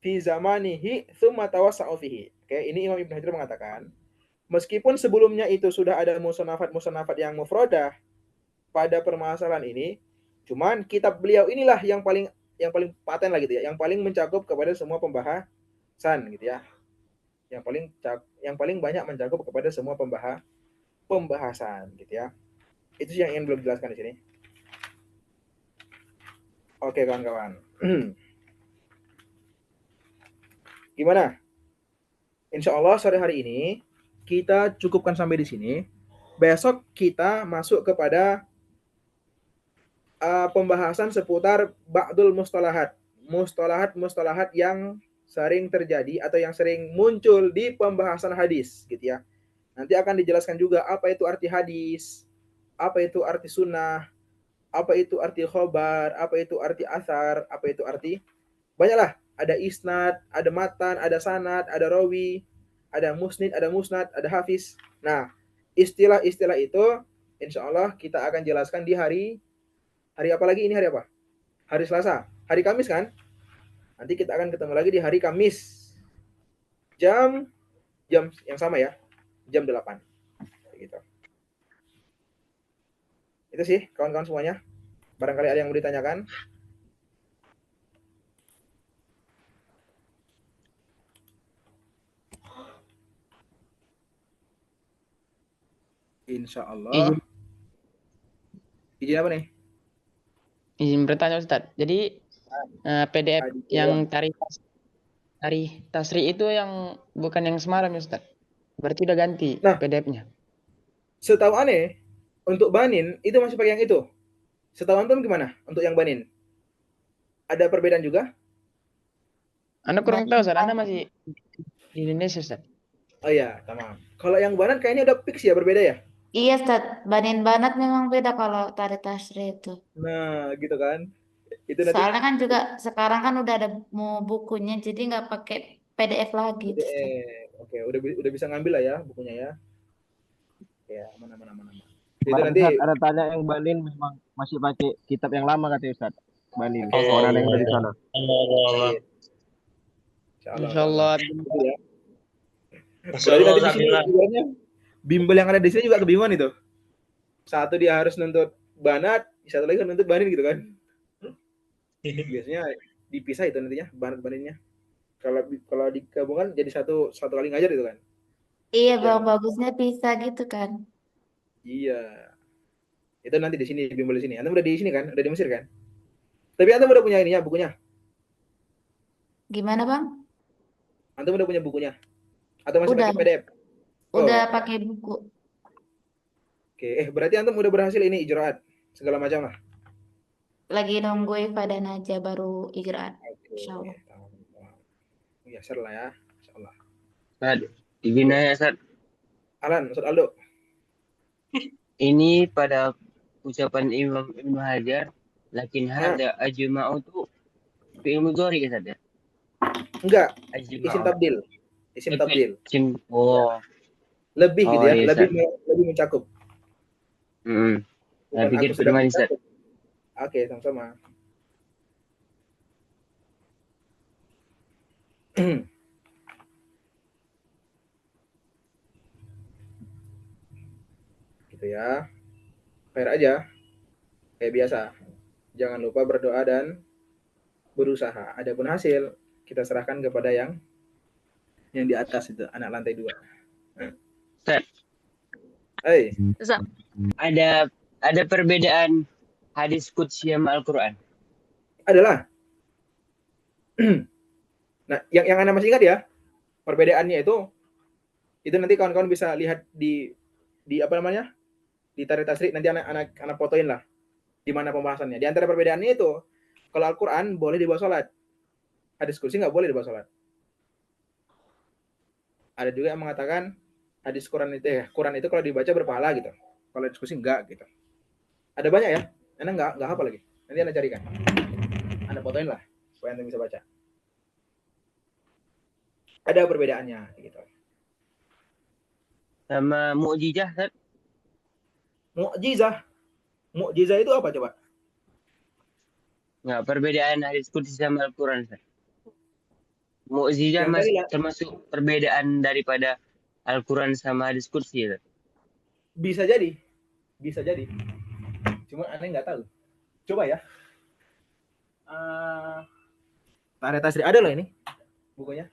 fi zamanihi thumma tawassa'u fihi. Oke, ini Imam Ibnu Hajar mengatakan, meskipun sebelumnya itu sudah ada musannafat yang mufradah pada permasalahan ini, cuman kitab beliau inilah yang paling paten lah gitu ya, yang paling mencakup kepada semua pembahasan gitu ya. Yang paling banyak mencakup kepada semua pembahasan gitu ya. Itu yang ingin belum jelaskan di sini. Oke, kawan-kawan. Gimana? Insya Allah sore hari ini kita cukupkan sampai di sini. Besok kita masuk kepada pembahasan seputar ba'dul mustalahat. Mustalahat yang sering terjadi atau yang sering muncul di pembahasan hadis gitu ya. Nanti akan dijelaskan juga apa itu arti hadis, apa itu arti sunnah, apa itu arti khobar, apa itu arti asar, apa itu arti banyaklah. Ada isnad, ada matan, ada sanad, ada rawi, ada musnid, ada musnad, ada hafiz. Nah, istilah-istilah itu insya Allah kita akan jelaskan di hari apa lagi? Ini hari apa? Hari Selasa. Hari Kamis kan? Nanti kita akan ketemu lagi di hari Kamis. Jam yang sama ya. Jam 8. Gitu. Itu sih kawan-kawan semuanya. Barangkali ada yang mau ditanyakan. Insya Allah. Izin apa nih? Izin bertanya Ustadz. Jadi PDF yang tari tasri itu yang bukan yang semalam ya Ustadz. Berarti udah ganti PDF-nya. Setahu aneh untuk banin itu masih pakai yang itu. Setahu antum gimana untuk yang banin? Ada perbedaan juga? Anda kurang tahu Ustadz. Anda masih di Indonesia Ustadz. Oh iya, tamam. Kalau yang banan kayaknya udah fix ya berbeda ya? Iya, Ustaz. Banin banat memang beda kalau tari tasri itu. Nah, gitu kan. Itu nanti Soalnya kan juga sekarang kan udah ada mau bukunya, jadi nggak pakai PDF lagi. Ustaz. Oke, udah bisa ngambil lah ya bukunya ya. Ya, aman. Itu Kemarin nanti Ustadz, ada tanya yang Banin memang masih pakai kitab yang lama katanya Ustadz. Banin. Orang yang dari sana. Insya Allah. Ya. Berarti nanti di sini ibaratnya bimbel yang ada di sini juga kebingungan itu. Satu dia harus nuntut banat, satu lagi nuntut banin gitu kan. Biasanya dipisah itu nantinya banat baninnya. Kalau digabungkan jadi satu kali ngajar itu kan. Iya, Bang, bagusnya bisa gitu kan. Iya. Itu nanti di sini bimbel di sini. Anda udah di sini kan? Udah di Mesir kan? Tapi Anda udah punya ininya, bukunya. Gimana, Bang? Anda udah punya bukunya? Atau masih Udah. pakai PDF? Udah pakai buku. Oke, berarti Antum udah berhasil ini ijraat segala macam lah. Lagi nunggu Ifa dan Najah baru ijraat. Insya Allah. Ya, ser lah ya. Insya Allah. Ustaz, izin ya Ustaz. Alan, Ustaz Aldo. Ini pada ucapan Imam Ibnu Hajar, lakin hada ajma'u tu fi'il mudhari ya Ustaz ya? Enggak, Ajma'u. Isim tabdil. Oh. Lebih gitu ya, iya, lebih mencakup. Saya pikir firman Ustaz. Oke, sama-sama. Gitu ya. Fair aja. Kayak biasa. Jangan lupa berdoa dan berusaha. Adapun hasil kita serahkan kepada yang di atas itu, anak lantai 2. Ustaz. Hey. Ada perbedaan hadis qudsi sama Al-Qur'an? Adalah. Nah, yang Anda masih ingat ya, perbedaannya itu nanti kawan-kawan bisa lihat di apa namanya? di Tarikh Tasrih nanti anak fotoin lah di mana pembahasannya. Di antara perbedaannya itu, kalau Al-Quran boleh dibawa sholat, hadis kursi nggak boleh dibawa sholat. Ada juga yang mengatakan hadis Quran itu kalau dibaca berpahala gitu, kalau diskusi enggak gitu. Ada banyak ya, Anda nggak hafal lagi. Nanti Anda carikan, Anda fotoin lah supaya Anda bisa baca. Ada perbedaannya gitu. Sama mukjizah, Ustaz. Mukjizah itu apa coba? Nggak, perbedaan hadis qudsi sama Al-Quran, Ustaz. Mukjizah Yang tadi lah, termasuk perbedaan daripada Al-Quran sama hadis qudsi, Ustaz. bisa jadi. Cuma aneh nggak tahu. Coba ya. Tarikh Tasrih ada loh ini bukunya.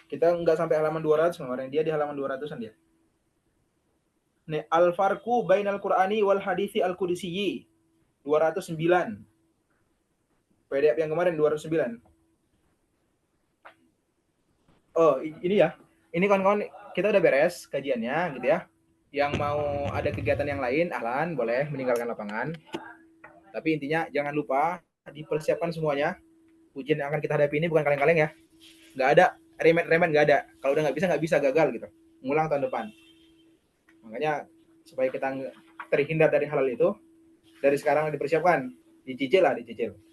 Kita nggak sampai halaman 200 kemarin, dia di halaman 200-an dia. Nih, al-farqu bainal Qur'ani wal hadisi al-qudsi 209. PDF yang kemarin 209. Oh, ini ya. Ini kawan-kawan kita udah beres kajiannya gitu ya. Yang mau ada kegiatan yang lain, ahlan, boleh meninggalkan lapangan. Tapi intinya jangan lupa dipersiapkan semuanya. Ujian yang akan kita hadapi ini bukan kaleng-kaleng ya. Nggak ada remet-remet, nggak ada. Kalau udah nggak bisa gagal gitu. Ngulang tahun depan. Makanya supaya kita terhindar dari hal itu, dari sekarang dipersiapkan, dicicil.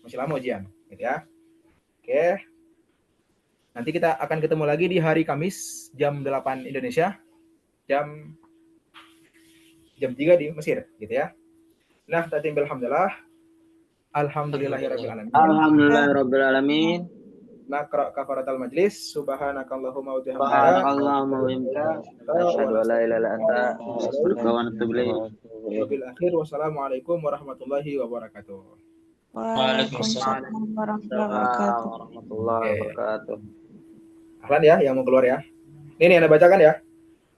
Masih lama ujian, gitu ya. Oke. Nanti kita akan ketemu lagi di hari Kamis jam 8 Indonesia, jam 3 di Mesir, gitu ya. Nah, tatimbil hamdalah. Alhamdulillahirabbil alamin. Alhamdulillahirabbil alamin. Naqra kafaratal majlis. Subhanakallahumma wa bihamdika. Subhanakallahumma wa bihamdika. Asyhadu an la ilaha illa anta, astaghfiruka wa atubu ilaik. Wabil akhir, wassalamualaikum warahmatullahi wabarakatuh. Waalaikumsalam warahmatullahi wabarakatuh. Ahlan ya, yang mau keluar ya. Ini Anda bacakan ya.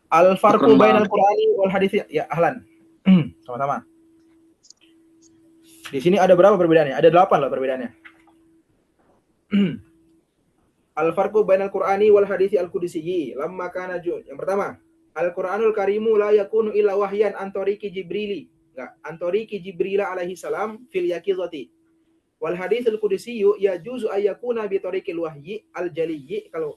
Al-farqu bainal Qur'ani wal hadits. Ya, ahlan. Sama-sama. Di sini ada berapa perbedaannya? Ada 8 loh perbedaannya. Al-farqu bainal Qur'ani wal hadits al-qudsi. Lamma kana yang pertama, Al-Qur'anul Karimu la yakunu illa wahyan antoriki Jibrili. Enggak, antoriki Jibrila alaihi salam fil yaqizati. Wal haditsul qudsi yajuzu ayyakuna bi tariqil wahyi al-jaliyyi kalau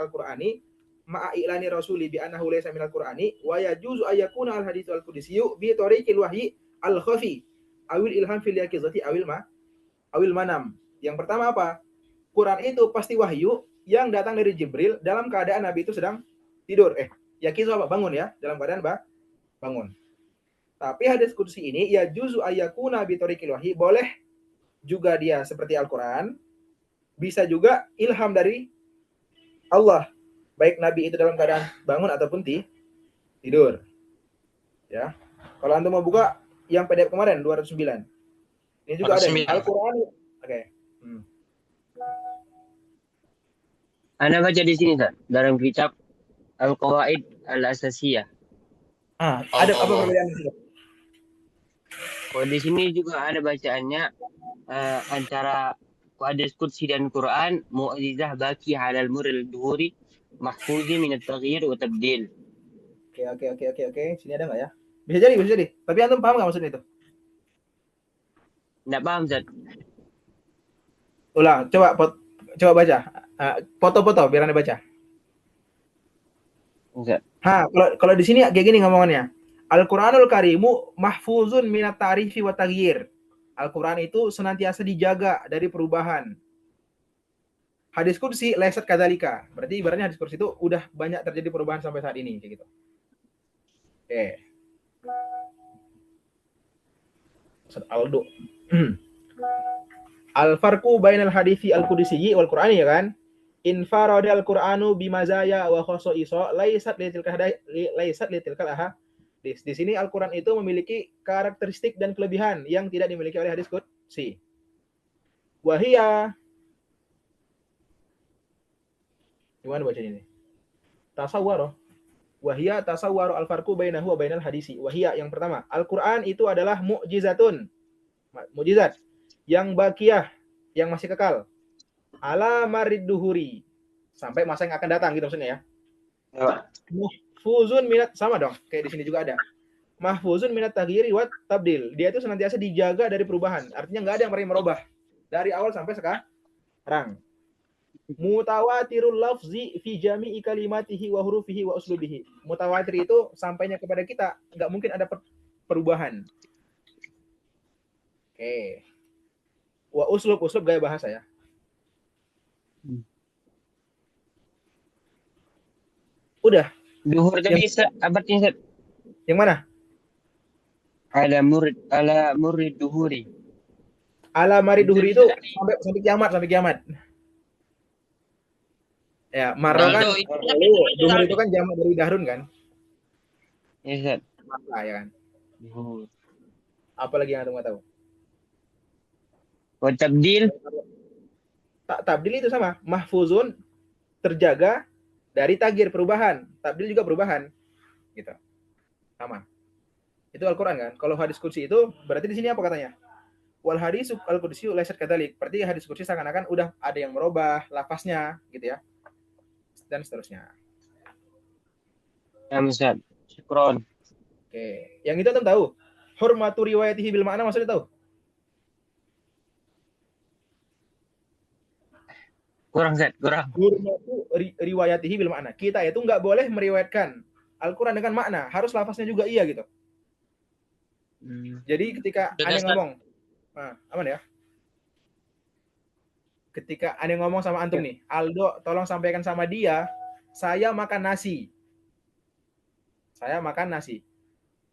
Qur'ani ma'a i'lani rasuli bi annahu laysa minal Qur'ani wa yajuzu ayyakuna al haditsul qudsi bi tariqil wahyi al-khafi awil ilham fil yaqizati awil manam. Yang pertama apa? Quran itu pasti wahyu yang datang dari Jibril dalam keadaan Nabi itu sedang tidur. Yaqiz apa? Bangun ya, dalam keadaan bangun. Tapi hadis qudsi ini ya juzu ayyakuna bi tariqil wahyi, boleh juga dia seperti Al-Quran, bisa juga ilham dari Allah, baik Nabi itu dalam keadaan bangun ataupun tidur. Ya. Kalau antum mau buka yang PDF kemarin 209. Ini juga ada Al-Quran. Oke. Anda baca di sini, Ustaz, dalam kitab Al-Qawaid Al-Asasiyah. Ada apa perbedaan di sini? Oh, di sini juga ada bacaannya antara hadis qudsi dan Quran, mu'jizah baki halal muril duhuri mahfuzi min at-taghyir wa tabdil. Oke. Sini ada nggak ya? Bisa jadi. Tapi antum paham nggak maksudnya itu? Nggak paham, Ustaz. Ulang, coba baca. Foto-foto biar Anda baca. Ustaz. Kalau di sini kayak gini ngomongannya. Al-Qur'anul Karimu mahfuzun minat ta'rifi wa taghyir. Al-Quran itu senantiasa dijaga dari perubahan. Hadis qudsi laysat kadzalika. Berarti ibaratnya hadis qudsi itu udah banyak terjadi perubahan sampai saat ini kayak gitu. Oke. Ustaz Aldo. Al-farqu bainal hadisi al-qudsi wal Qur'ani ya kan? Infarada al-Qur'anu bimazaya wa khasa'isa laysat litilkal ahadits. Di sini Al-Quran itu memiliki karakteristik dan kelebihan yang tidak dimiliki oleh hadis qudsi. Wahia. Gimana bacanya ini? Tasawwaro. Wahia tasawwaru al-farqu bainahu wa bainal hadisi. Wahia yang pertama, Al-Qur'an itu adalah mu'jizatun. Mukjizat yang bakiyah, yang masih kekal. Ala marid duhuri. Sampai masa yang akan datang gitu maksudnya ya. Mahfuzun minat, sama dong, kayak di sini juga ada. Mahfuzun minat taghyiri wa tabdil. Dia itu senantiasa dijaga dari perubahan. Artinya nggak ada yang pernah merubah dari awal sampai sekarang. Mutawatirul lafzi fi jami'i kalimatihi wa hurufihi wa uslubihi. Mutawatir itu sampainya kepada kita nggak mungkin ada perubahan. Oke. Wa uslub gaya bahasa ya. Udah. Duhur tadi artinya Yang mana? ala murid duhuri. Ala mari duhuri itu sampai kiamat. Ya, marro kan duhur itu kan jamak dari dahrun kan? Ya, Ustaz. Masa ya kan? Duhur. Apa lagi yang nggak tahu? Wa tabdil. Tabdil itu sama, mahfuzun terjaga dari tagir perubahan. Tabdil juga perubahan. Gitu. Sama. Itu Al-Qur'an kan? Kalau hadis qudsi itu berarti di sini apa katanya? Wal hadis al-qudsi laysat kadzalik. Berarti hadis qudsi seakan-akan udah ada yang merubah lafaznya gitu ya. Dan seterusnya. Ya, Ustaz. Syukron. Oke. Yang itu antum tahu? Hurmatu riwayatihi bil ma'na maksudnya tahu? Kurang, Ustaz. Kurang. Hurmatu riwayatihi bil ma'na. Kita itu nggak boleh meriwayatkan Al-Qur'an dengan makna, harus lafaznya juga iya gitu. Jadi ketika Ane ngomong, aman ya? Ketika Ane ngomong sama antum nih, Aldo tolong sampaikan sama dia, saya makan nasi. Saya makan nasi.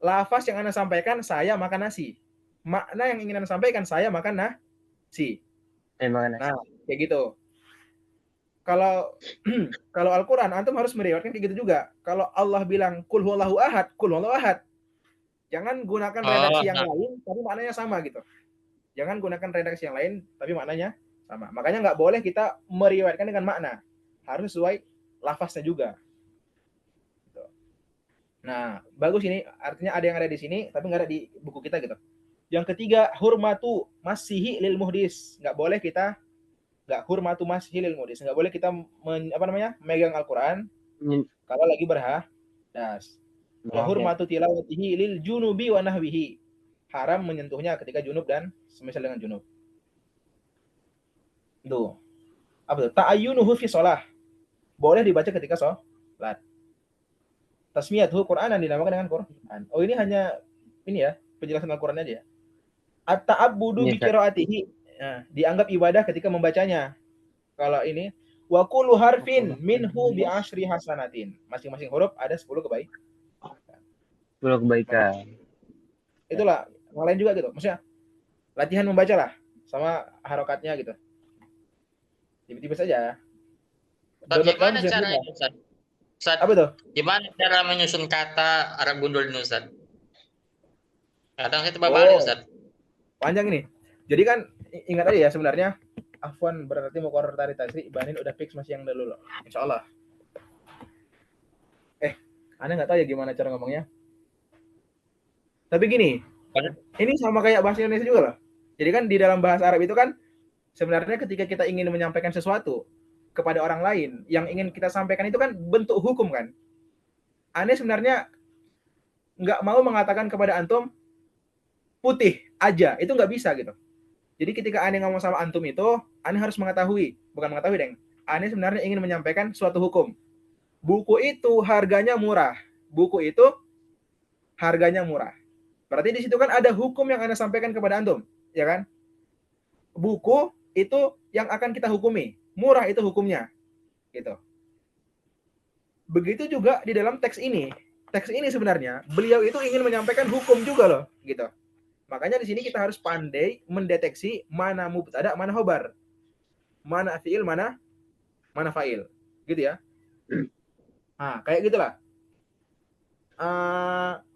Lafaz yang Anda sampaikan, saya makan nasi. Makna yang ingin Anda sampaikan, saya makan nasi. Nah, kayak gitu. Kalau Al-Qur'an antum harus meriwayatkan kayak gitu juga. Kalau Allah bilang kul huwallahu ahad, kul huwallahu ahad. Jangan gunakan redaksi yang lain tapi maknanya sama gitu. Jangan gunakan redaksi yang lain tapi maknanya sama. Makanya nggak boleh kita meriwayatkan dengan makna. Harus sesuai lafaznya juga. Gitu. Nah, bagus ini. Artinya ada yang ada di sini tapi nggak ada di buku kita gitu. Yang ketiga, hurmatu masihi lil muhdis. Nggak boleh kita hurmatu masihi lil muhdis. Nggak boleh kita megang Al-Qur'an kalau lagi berhadas. Wa hurmatu tilawatihi lil junubi wa nahwihi. Haram menyentuhnya ketika junub dan semisal dengan junub. Tuh. Apa tuh? Ta'ayyunuhu fi shalah. Boleh dibaca ketika salat. Tasmiyatuhu Qur'anan dinamakan dengan Qur'an. Oh, ini hanya ini ya, penjelasan Al-Qur'an aja ya. At-ta'abbudu bi qiraatihi. Nah, dianggap ibadah ketika membacanya. Kalau ini wa kullu harfin minhu bi asyri hasanatin. Masing-masing huruf ada 10 kebaikan. 10 kebaikan. Itulah, yang lain juga gitu. Maksudnya latihan membaca lah sama harokatnya gitu. Tiba-tiba saja. Gimana caranya, Ustaz? Apa tuh? Gimana cara menyusun kata Arab gundul ini, Ustaz? Kadang saya tebak balik, Ustaz. Panjang ini. Jadi kan ingat aja ya sebenarnya Afwan berarti mau koror tari tasri, Banin udah fix masih yang dulu loh. Insyaallah. Anda nggak tahu ya gimana cara ngomongnya? Tapi gini, ini sama kayak bahasa Indonesia juga loh. Jadi kan di dalam bahasa Arab itu kan sebenarnya ketika kita ingin menyampaikan sesuatu kepada orang lain, yang ingin kita sampaikan itu kan bentuk hukum kan. Ane sebenarnya nggak mau mengatakan kepada antum putih aja, itu nggak bisa gitu. Jadi ketika Ane ngomong sama antum itu, Ane harus mengetahui, bukan mengetahui deng. Ane sebenarnya ingin menyampaikan suatu hukum. Buku itu harganya murah. Buku itu harganya murah. Berarti di situ kan ada hukum yang Anda sampaikan kepada antum, ya kan? Buku itu yang akan kita hukumi. Murah itu hukumnya. Gitu. Begitu juga di dalam teks ini. Teks ini sebenarnya beliau itu ingin menyampaikan hukum juga loh, gitu. Makanya di sini kita harus pandai mendeteksi mana mubtada, mana khobar. Mana fiil, mana fa'il. Gitu ya. Nah, kayak gitulah.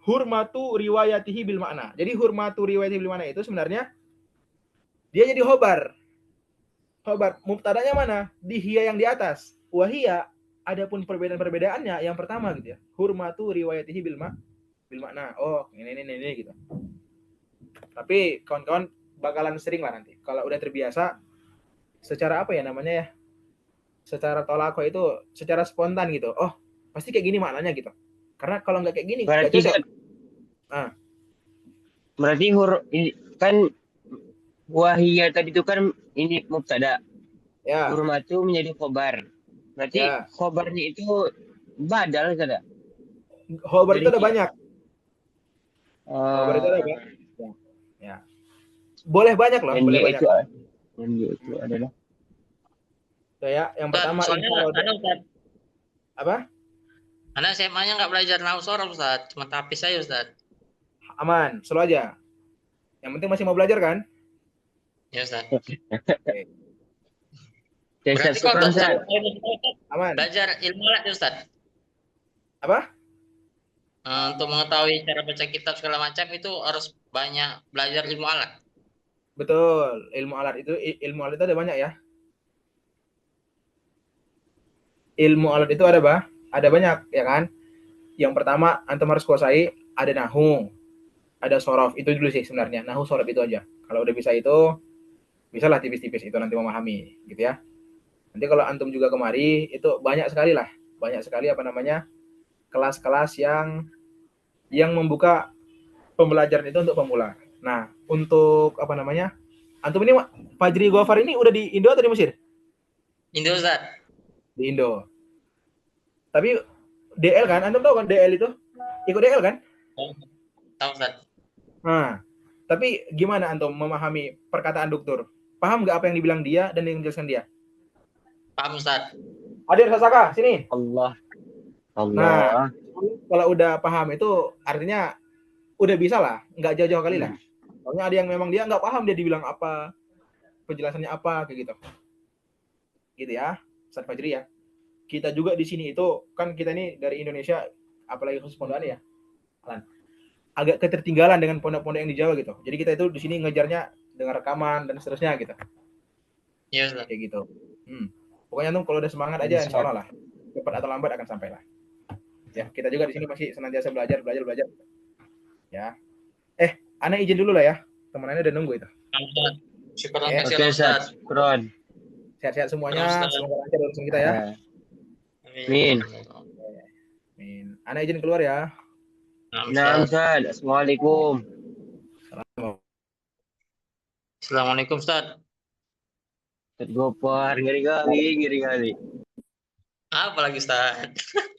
Hurmatu riwayatihi bil makna. Jadi hurmatu riwayatihi bil makna itu sebenarnya dia jadi khobar. Khobar mubtadanya mana? Di hiya yang di atas. Wahia adapun perbedaan-perbedaannya yang pertama gitu ya. Hurmatu riwayatihi bil makna. Oh, ini gitu. Tapi kawan-kawan bakalan sering lah nanti. Kalau udah terbiasa secara apa ya namanya ya? Secara tolako itu secara spontan gitu. Oh, pasti kayak gini maknanya gitu. Karena kalau nggak kayak gini nggak Berarti cocok. berarti ini kan wahiyah tadi itu kan ini mubtada. Ya, Hurmatu menjadi khobar. Berarti ya. khobarnya itu badal Ustaz. Khobar itu Jadi ada banyak. Khobar itu ada banyak. Ya. Boleh banyak loh, boleh banyak. Itu adalah. Ya, yang Ustaz, pertama soalnya Ustaz, apa? anak SMA-nya nggak belajar nahwu sorof Ustaz, cuma tapis aja Ustaz. Aman, slow aja. Yang penting masih mau belajar kan? Ya Ustaz. Ustaz, Berarti kalau Ustaz. Aman. belajar ilmu alat ya Ustaz. Apa? Untuk mengetahui cara baca kitab segala macam itu harus banyak belajar ilmu alat. Betul, ilmu alat itu ada banyak ya. Ilmu alat itu ada banyak ya kan. Yang pertama antum harus kuasai ada nahwu, ada sorof, itu dulu sih sebenarnya. Nahwu sorof itu aja. Kalau udah bisa itu, bisalah tipis-tipis itu nanti memahami gitu ya. Nanti kalau antum juga kemari itu banyak sekali apa namanya kelas-kelas yang membuka pembelajaran itu untuk pemula. Nah, untuk apa namanya? Antum ini Fajri Gofar ini udah di Indo atau di Mesir? Indo Ustaz. Di Indo. Tapi DL kan? Antum tahu kan DL itu? Ikut DL kan? Tahu Ustaz. Nah, tapi gimana antum memahami perkataan dokter? Paham nggak apa yang dibilang dia dan yang dijelaskan dia? Paham Ustaz. Hadir Sasaka, sini. Allah. Nah, kalau udah paham itu artinya udah bisa lah, nggak jauh-jauh kali lah. Soalnya ada yang memang dia nggak paham, dia dibilang apa, penjelasannya apa, kayak gitu. Gitu ya, Ustaz Fajri ya. Kita juga di sini itu, kan kita ini dari Indonesia, apalagi khusus pondokan ya, agak ketertinggalan dengan pondok-pondok yang di Jawa gitu. Jadi kita itu di sini ngejarnya dengan rekaman dan seterusnya gitu. Iya Ustaz. Kayak gitu. Pokoknya antum kalau udah semangat aja, insya Allah lah. Cepat atau lambat akan sampai lah. Ya, kita juga di sini masih senantiasa belajar. Ya. Ana izin dulu lah ya. Teman-temannya udah nunggu itu. Syukur Oke, Ustaz. Kron. Sehat-sehat semuanya. Semoga lancar urusan kita ya. Amin. Amin. Ana izin keluar ya. Nah, Ustaz. Assalamualaikum. Assalamualaikum Ustaz. Ustaz Gopar, ngeri kali. Apa lagi Ustaz?